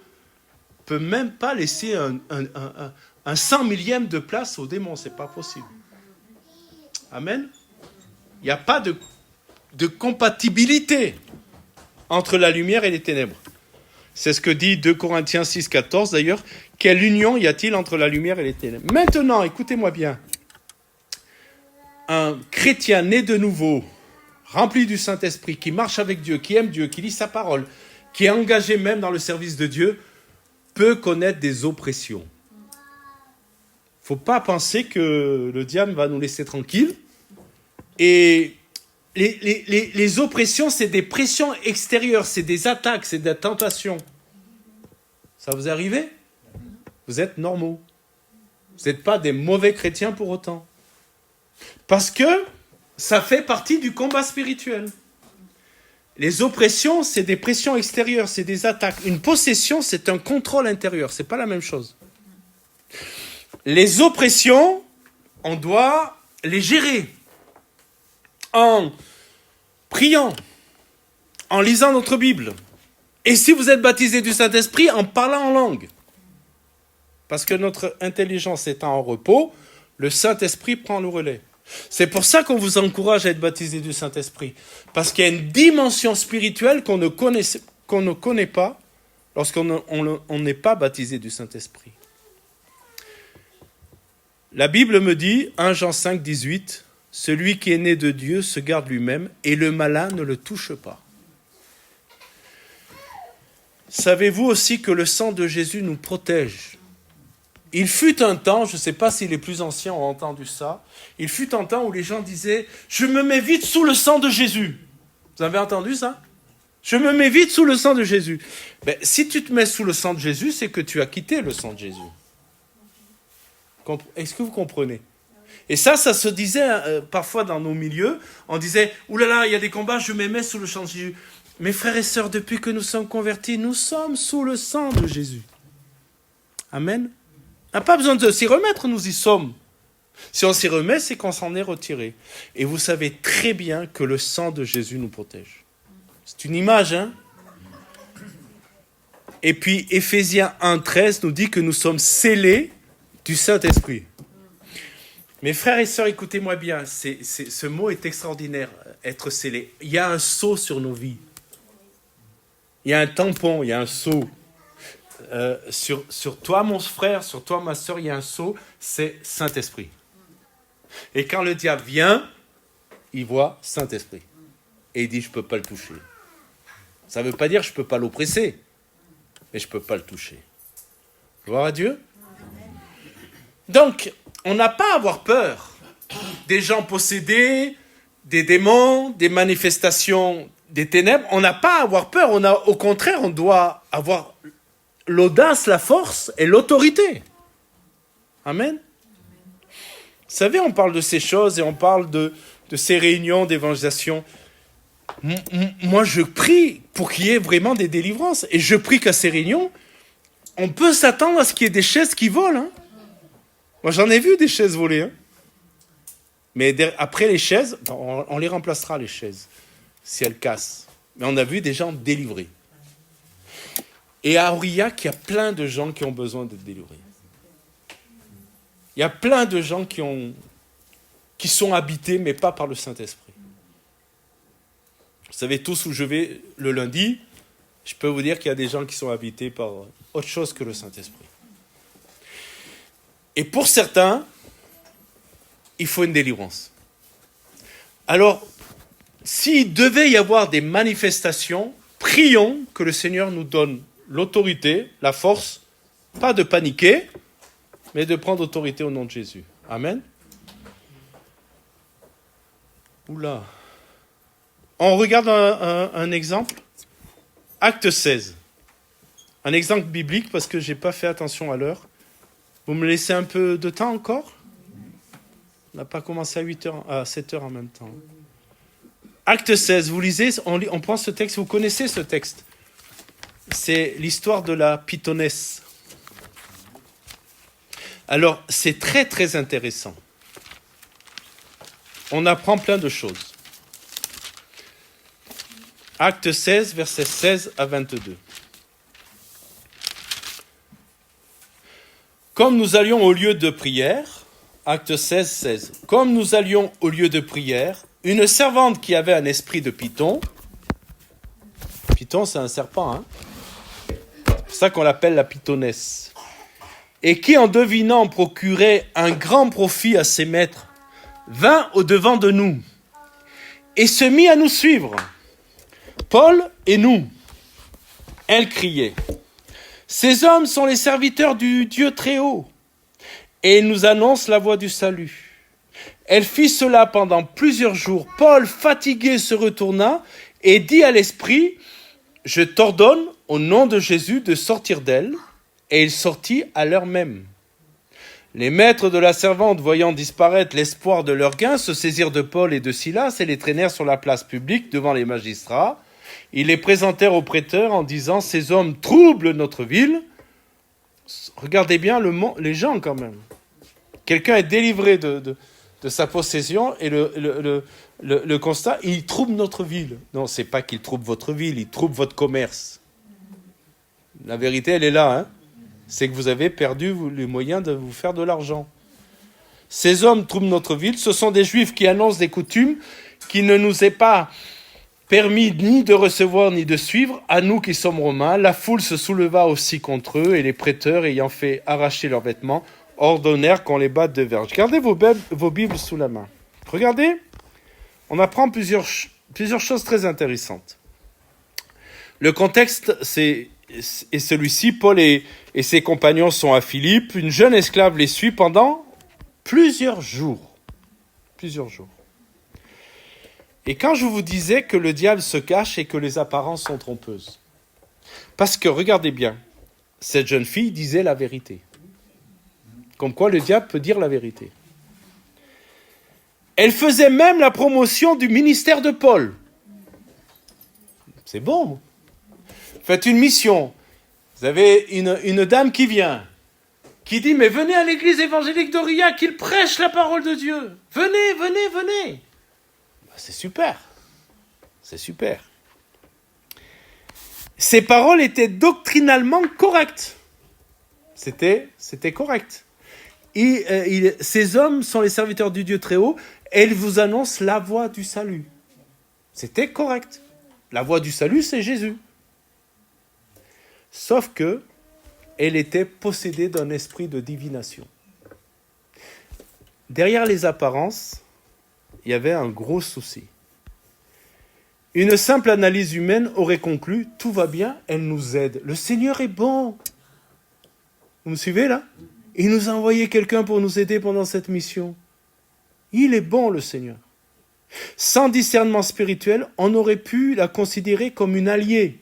peut même pas laisser un 100 millième de place au démon. Ce n'est pas possible. Amen. Il n'y a pas de compatibilité entre la lumière et les ténèbres. C'est ce que dit 2 Corinthiens 6, 14 d'ailleurs. Quelle union y a-t-il entre la lumière et les ténèbres? Maintenant, écoutez-moi bien. Un chrétien né de nouveau, rempli du Saint-Esprit, qui marche avec Dieu, qui aime Dieu, qui lit sa parole, qui est engagé même dans le service de Dieu, peut connaître des oppressions. Il ne faut pas penser que le diable va nous laisser tranquilles. Et les oppressions, c'est des pressions extérieures, c'est des attaques, c'est des tentations. Ça vous est arrivé? Vous êtes normaux. Vous n'êtes pas des mauvais chrétiens pour autant. Parce que ça fait partie du combat spirituel. Les oppressions, c'est des pressions extérieures, c'est des attaques. Une possession, c'est un contrôle intérieur. Ce n'est pas la même chose. Les oppressions, on doit les gérer en priant, en lisant notre Bible. Et si vous êtes baptisé du Saint-Esprit, en parlant en langue. Parce que notre intelligence étant en repos, le Saint-Esprit prend le relais. C'est pour ça qu'on vous encourage à être baptisé du Saint-Esprit. Parce qu'il y a une dimension spirituelle qu'on ne connaît pas lorsqu'on n'est pas baptisé du Saint-Esprit. La Bible me dit, 1 Jean 5, 18, « Celui qui est né de Dieu se garde lui-même, et le malin ne le touche pas. » Savez-vous aussi que le sang de Jésus nous protège? Il fut un temps, je ne sais pas si les plus anciens ont entendu ça, il fut un temps où les gens disaient « Je me mets vite sous le sang de Jésus ». Vous avez entendu ça? Je me mets vite sous le sang de Jésus. Ben, si tu te mets sous le sang de Jésus, c'est que tu as quitté le sang de Jésus. Est-ce que vous comprenez? Et ça se disait parfois dans nos milieux. On disait « Ouh là là, il y a des combats, je me mets sous le sang de Jésus ». Mes frères et sœurs, depuis que nous sommes convertis, nous sommes sous le sang de Jésus. Amen. On n'a pas besoin de s'y remettre, nous y sommes. Si on s'y remet, c'est qu'on s'en est retiré. Et vous savez très bien que le sang de Jésus nous protège. C'est une image, hein? Et puis, Éphésiens 1,13 nous dit que nous sommes scellés du Saint-Esprit. Mes frères et sœurs, écoutez-moi bien, ce mot est extraordinaire, être scellé. Il y a un sceau sur nos vies. Il y a un tampon, il y a un sceau. Sur toi, mon frère, sur toi, ma sœur, il y a un sceau, c'est Saint-Esprit. Et quand le diable vient, il voit Saint-Esprit. Et il dit, je ne peux pas le toucher. Ça ne veut pas dire que je ne peux pas l'oppresser, mais je ne peux pas le toucher. Gloire à Dieu. Donc, on n'a pas à avoir peur des gens possédés, des démons, des manifestations des ténèbres. On n'a pas à avoir peur. Au contraire, on doit avoir l'audace, la force et l'autorité. Amen. Vous savez, on parle de ces choses et on parle de ces réunions d'évangélisation. Moi, je prie pour qu'il y ait vraiment des délivrances. Et je prie qu'à ces réunions, on peut s'attendre à ce qu'il y ait des chaises qui volent. Hein. Moi, j'en ai vu des chaises voler. Hein. Mais après les chaises, on les remplacera, les chaises, si elles cassent. Mais on a vu des gens délivrés. Et à Aurillac, il y a plein de gens qui ont besoin d'être délivrés. Il y a plein de gens qui sont habités, mais pas par le Saint-Esprit. Vous savez tous où je vais le lundi, je peux vous dire qu'il y a des gens qui sont habités par autre chose que le Saint-Esprit. Et pour certains, il faut une délivrance. Alors, s'il devait y avoir des manifestations, prions que le Seigneur nous donne l'autorité, la force, pas de paniquer, mais de prendre autorité au nom de Jésus. Amen. Oula. On regarde un exemple. Acte 16. Un exemple biblique parce que je n'ai pas fait attention à l'heure. Vous me laissez un peu de temps encore? On n'a pas commencé à 7 heures en même temps. Acte 16, vous lisez, on prend ce texte, vous connaissez ce texte. C'est l'histoire de la pythonesse. Alors, c'est très très intéressant. On apprend plein de choses. Acte 16, versets 16 à 22. Comme nous allions au lieu de prière, Acte 16, 16. Comme nous allions au lieu de prière, une servante qui avait un esprit de python. Python, c'est un serpent, hein. C'est pour ça qu'on l'appelle la pythonesse. Et qui, en devinant, procurait un grand profit à ses maîtres, vint au-devant de nous et se mit à nous suivre. Paul et nous. Elle criait. Ces hommes sont les serviteurs du Dieu très haut et ils nous annoncent la voie du salut. Elle fit cela pendant plusieurs jours. Paul, fatigué, se retourna et dit à l'esprit, « Je t'ordonne, au nom de Jésus, de sortir d'elle. » Et il sortit à l'heure même. Les maîtres de la servante, voyant disparaître l'espoir de leur gain, se saisirent de Paul et de Silas et les traînèrent sur la place publique devant les magistrats. Ils les présentèrent aux prêteurs en disant, « Ces hommes troublent notre ville. » Regardez bien les gens quand même. Quelqu'un est délivré de sa possession et le constat, il trouble notre ville. Non, c'est pas qu'il trouble votre ville, il trouble votre commerce. La vérité, elle est là, hein. C'est que vous avez perdu les moyens de vous faire de l'argent. Ces hommes troublent notre ville, ce sont des Juifs qui annoncent des coutumes qui ne nous est pas permis ni de recevoir ni de suivre, à nous qui sommes Romains. La foule se souleva aussi contre eux et les prêteurs, ayant fait arracher leurs vêtements, ordonnèrent qu'on les batte de verge. Gardez vos Bibles sous la main. Regardez, on apprend plusieurs choses très intéressantes. Le contexte, c'est celui-ci. Paul et ses compagnons sont à Philippe. Une jeune esclave les suit pendant plusieurs jours. Plusieurs jours. Et quand je vous disais que le diable se cache et que les apparences sont trompeuses, parce que, regardez bien, cette jeune fille disait la vérité. Comme quoi le diable peut dire la vérité. Elle faisait même la promotion du ministère de Paul. C'est bon. Faites une mission. Vous avez une dame qui vient, qui dit, mais venez à l'église évangélique d'Aurillac, qu'il prêche la parole de Dieu. Venez, venez, venez. C'est super. C'est super. Ces paroles étaient doctrinalement correctes. C'était correct. Ces hommes sont les serviteurs du Dieu très haut et ils vous annoncent la voie du salut. C'était correct. La voie du salut, c'est Jésus. Sauf que elle était possédée d'un esprit de divination. Derrière les apparences, il y avait un gros souci. Une simple analyse humaine aurait conclu, tout va bien, elle nous aide. Le Seigneur est bon. Vous me suivez là ? Il nous a envoyé quelqu'un pour nous aider pendant cette mission. Il est bon, le Seigneur. Sans discernement spirituel, on aurait pu la considérer comme une alliée.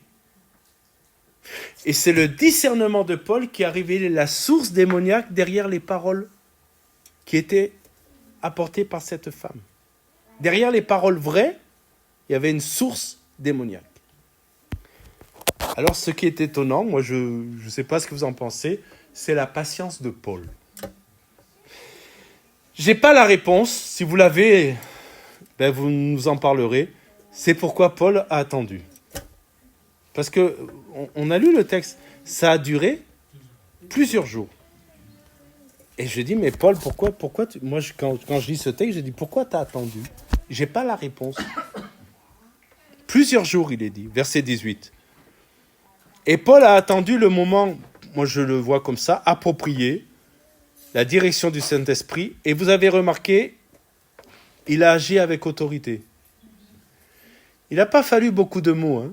Et c'est le discernement de Paul qui a révélé la source démoniaque derrière les paroles qui étaient apportées par cette femme. Derrière les paroles vraies, il y avait une source démoniaque. Alors, ce qui est étonnant, moi je ne sais pas ce que vous en pensez, c'est la patience de Paul. Je n'ai pas la réponse. Si vous l'avez, vous nous en parlerez. C'est pourquoi Paul a attendu. Parce qu'on a lu le texte. Ça a duré plusieurs jours. Et je dis, mais Paul, pourquoi moi, quand je lis ce texte, je dis, pourquoi tu as attendu ? Je n'ai pas la réponse. Plusieurs jours, il est dit, verset 18. Et Paul a attendu le moment, moi je le vois comme ça, approprié, la direction du Saint-Esprit. Et vous avez remarqué, il a agi avec autorité. Il n'a pas fallu beaucoup de mots. Hein.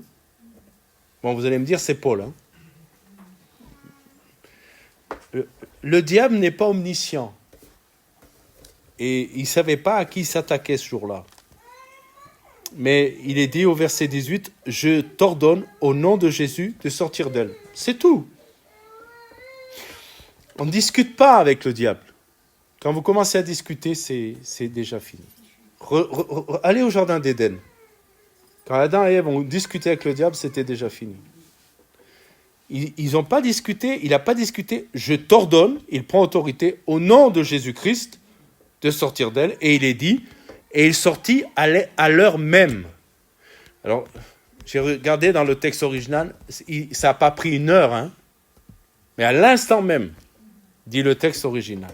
Bon, vous allez me dire, c'est Paul. Hein. Le diable n'est pas omniscient. Et il ne savait pas à qui il s'attaquait ce jour-là. Mais il est dit au verset 18, « Je t'ordonne au nom de Jésus de sortir d'elle. » C'est tout. On ne discute pas avec le diable. Quand vous commencez à discuter, c'est déjà fini. Allez au jardin d'Éden. Quand Adam et Ève ont discuté avec le diable, c'était déjà fini. Ils n'ont pas discuté, il n'a pas discuté. Je t'ordonne, il prend autorité au nom de Jésus-Christ de sortir d'elle. Et il est dit, et il sortit à l'heure même. Alors, j'ai regardé dans le texte original, ça n'a pas pris une heure, hein, mais à l'instant même, dit le texte original.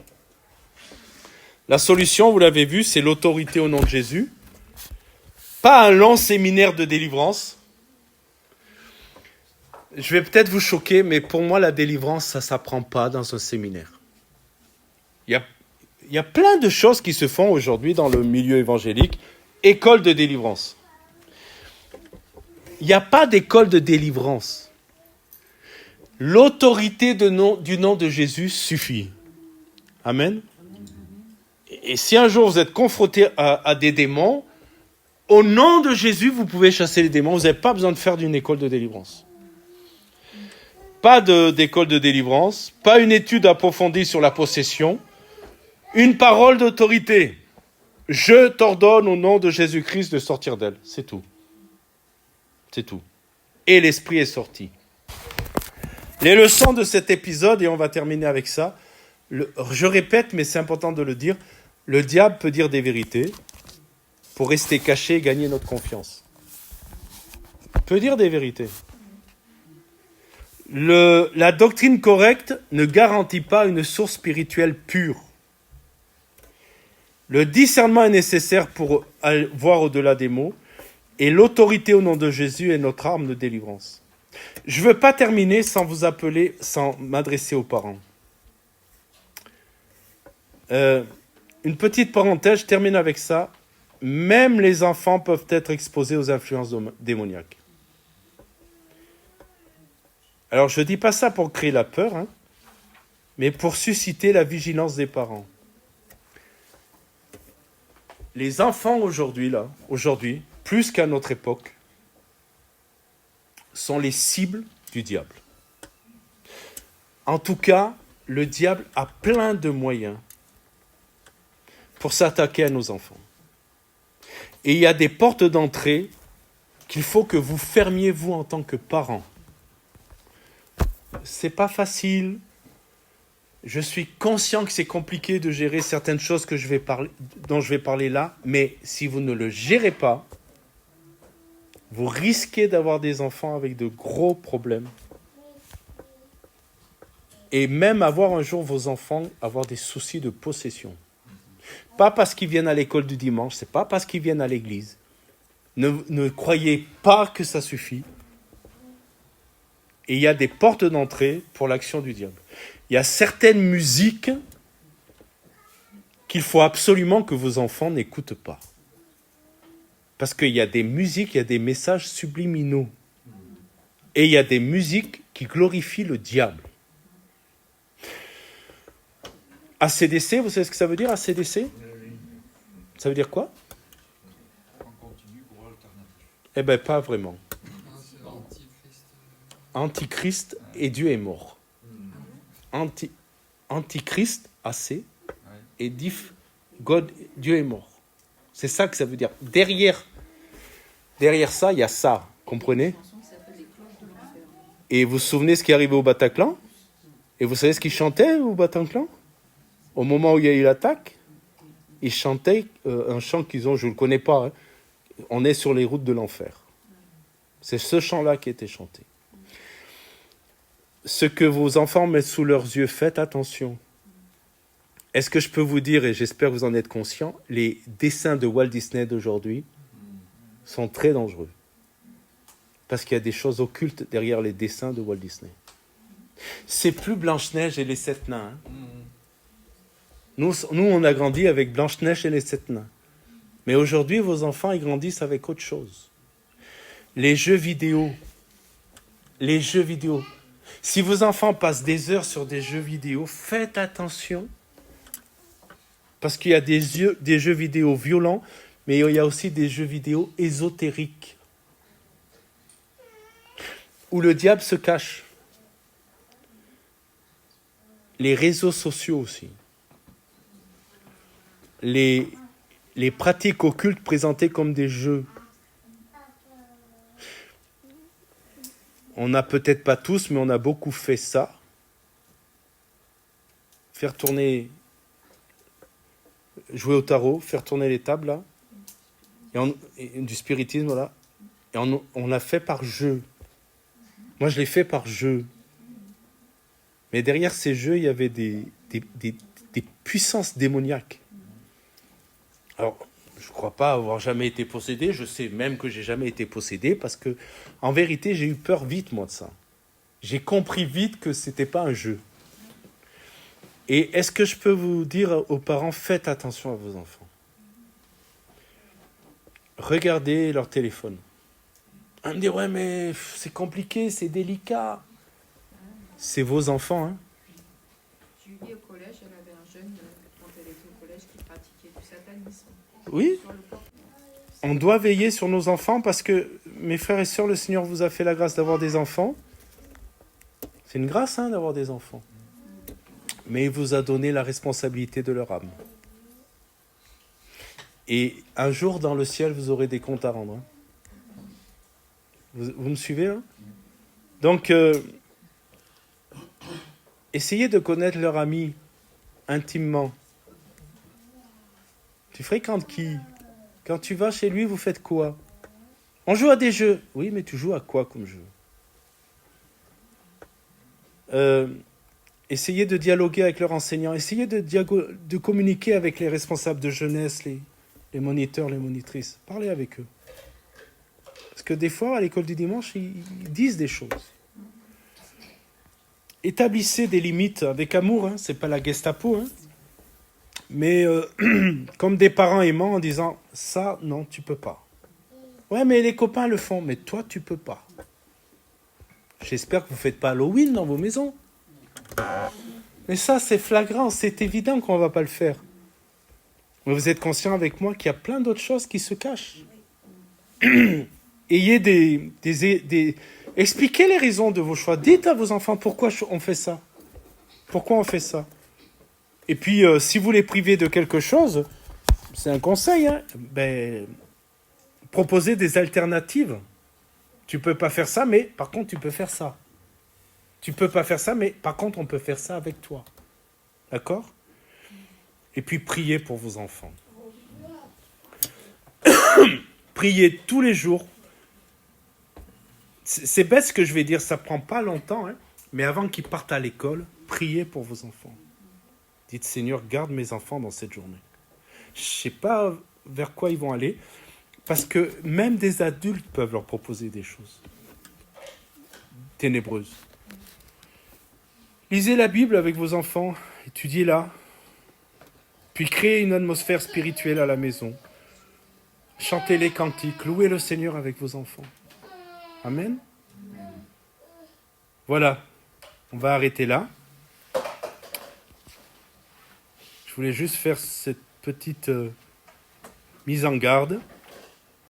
La solution, vous l'avez vu, c'est l'autorité au nom de Jésus. Pas un long séminaire de délivrance. Je vais peut-être vous choquer, mais pour moi, la délivrance, ça ne s'apprend pas dans un séminaire. Il y a plein de choses qui se font aujourd'hui dans le milieu évangélique. École de délivrance. Il n'y a pas d'école de délivrance. L'autorité du nom de Jésus suffit. Amen. Et si un jour vous êtes confronté à des démons, au nom de Jésus, vous pouvez chasser les démons. Vous n'avez pas besoin de faire d'une école de délivrance. Pas d'école de délivrance, pas une étude approfondie sur la possession, une parole d'autorité. Je t'ordonne au nom de Jésus-Christ de sortir d'elle. C'est tout. C'est tout. Et l'esprit est sorti. Les leçons de cet épisode, et on va terminer avec ça. Je répète, mais c'est important de le dire. Le diable peut dire des vérités pour rester caché et gagner notre confiance. Il peut dire des vérités. La doctrine correcte ne garantit pas une source spirituelle pure. Le discernement est nécessaire pour voir au-delà des mots, et l'autorité au nom de Jésus est notre arme de délivrance. Je ne veux pas terminer sans m'adresser aux parents. Une petite parenthèse, je termine avec ça. Même les enfants peuvent être exposés aux influences démoniaques. Alors, je ne dis pas ça pour créer la peur, mais pour susciter la vigilance des parents. Les enfants aujourd'hui, plus qu'à notre époque, sont les cibles du diable. En tout cas, le diable a plein de moyens pour s'attaquer à nos enfants. Et il y a des portes d'entrée qu'il faut que vous fermiez, vous, en tant que parents. C'est pas facile. Je suis conscient que c'est compliqué de gérer certaines choses dont je vais parler là, mais si vous ne le gérez pas, vous risquez d'avoir des enfants avec de gros problèmes. Et même avoir un jour vos enfants avoir des soucis de possession. Pas parce qu'ils viennent à l'école du dimanche, c'est pas parce qu'ils viennent à l'église. Ne croyez pas que ça suffit. Et il y a des portes d'entrée pour l'action du diable. Il y a certaines musiques qu'il faut absolument que vos enfants n'écoutent pas. Parce qu'il y a des musiques, il y a des messages subliminaux. Et il y a des musiques qui glorifient le diable. ACDC, vous savez ce que ça veut dire, ACDC ? Ça veut dire quoi ? Eh bien, pas vraiment. Antichrist et Dieu est mort. Antichrist, AC, et Dieu est mort. C'est ça que ça veut dire. Derrière ça, il y a ça, comprenez ? Et vous vous souvenez ce qui est arrivé au Bataclan ? Et vous savez ce qu'ils chantaient au Bataclan ? Au moment où il y a eu l'attaque, ils chantaient un chant qu'ils ont, je ne le connais pas, on est sur les routes de l'enfer. C'est ce chant-là qui était chanté. Ce que vos enfants mettent sous leurs yeux, faites attention. Est-ce que je peux vous dire, et j'espère que vous en êtes conscients, les dessins de Walt Disney d'aujourd'hui sont très dangereux. Parce qu'il y a des choses occultes derrière les dessins de Walt Disney. C'est plus Blanche-Neige et les 7 nains. Nous, on a grandi avec Blanche-Neige et les 7 nains. Mais aujourd'hui, vos enfants, ils grandissent avec autre chose. Les jeux vidéo. Si vos enfants passent des heures sur des jeux vidéo, faites attention. Parce qu'il y a des jeux vidéo violents, mais il y a aussi des jeux vidéo ésotériques. Où le diable se cache. Les réseaux sociaux aussi. Les pratiques occultes présentées comme des jeux. On n'a peut-être pas tous, mais on a beaucoup fait ça. Faire tourner, jouer au tarot, faire tourner les tables, là. Et du spiritisme, là. Et on l'a fait par jeu. Moi, je l'ai fait par jeu. Mais derrière ces jeux, il y avait des puissances démoniaques. Alors, je ne crois pas avoir jamais été possédé. Je sais même que j'ai jamais été possédé parce que, en vérité, j'ai eu peur vite, moi, de ça. J'ai compris vite que c'était pas un jeu. Et est-ce que je peux vous dire aux parents, faites attention à vos enfants. Regardez leur téléphone. On me dit, ouais, mais c'est compliqué, c'est délicat. C'est vos enfants, hein. Julie, au collège, elle avait un jeune, quand elle était au collège, qui pratiquait du satanisme. Oui. Sur le portable. On doit veiller sur nos enfants parce que, mes frères et sœurs, le Seigneur vous a fait la grâce d'avoir des enfants. C'est une grâce, hein, d'avoir des enfants. Mais il vous a donné la responsabilité de leur âme. Et un jour, dans le ciel, vous aurez des comptes à rendre. Hein. Vous me suivez, hein? Donc, essayez de connaître leur ami intimement. Tu fréquentes qui? Quand tu vas chez lui, vous faites quoi? On joue à des jeux. Oui, mais tu joues à quoi comme jeu? Essayez de dialoguer avec leurs enseignants. Essayez de communiquer avec les responsables de jeunesse, les moniteurs, les monitrices. Parlez avec eux. Parce que des fois, à l'école du dimanche, ils disent des choses. Établissez des limites avec amour. Hein. C'est pas la Gestapo. Hein. Mais comme des parents aimants en disant « ça, non, tu peux pas ». Ouais, mais les copains le font. Mais toi, tu peux pas. J'espère que vous ne faites pas Halloween dans vos maisons. Mais ça, c'est flagrant. C'est évident qu'on ne va pas le faire. Mais vous êtes conscient avec moi qu'il y a plein d'autres choses qui se cachent. Ayez expliquez les raisons de vos choix. Dites à vos enfants pourquoi on fait ça. Pourquoi on fait ça. Et puis, si vous les privez de quelque chose, c'est un conseil, hein, proposez des alternatives. Tu peux pas faire ça, mais par contre, tu peux faire ça. Tu peux pas faire ça, mais par contre, on peut faire ça avec toi. D'accord? Et puis, priez pour vos enfants. Priez tous les jours. C'est bête ce que je vais dire, ça prend pas longtemps, hein, mais avant qu'ils partent à l'école, priez pour vos enfants. Dites, Seigneur, garde mes enfants dans cette journée. Je ne sais pas vers quoi ils vont aller, parce que même des adultes peuvent leur proposer des choses ténébreuses. Lisez la Bible avec vos enfants, étudiez-la, puis créez une atmosphère spirituelle à la maison. Chantez les cantiques, louez le Seigneur avec vos enfants. Amen. Voilà, on va arrêter là. Je voulais juste faire cette petite mise en garde.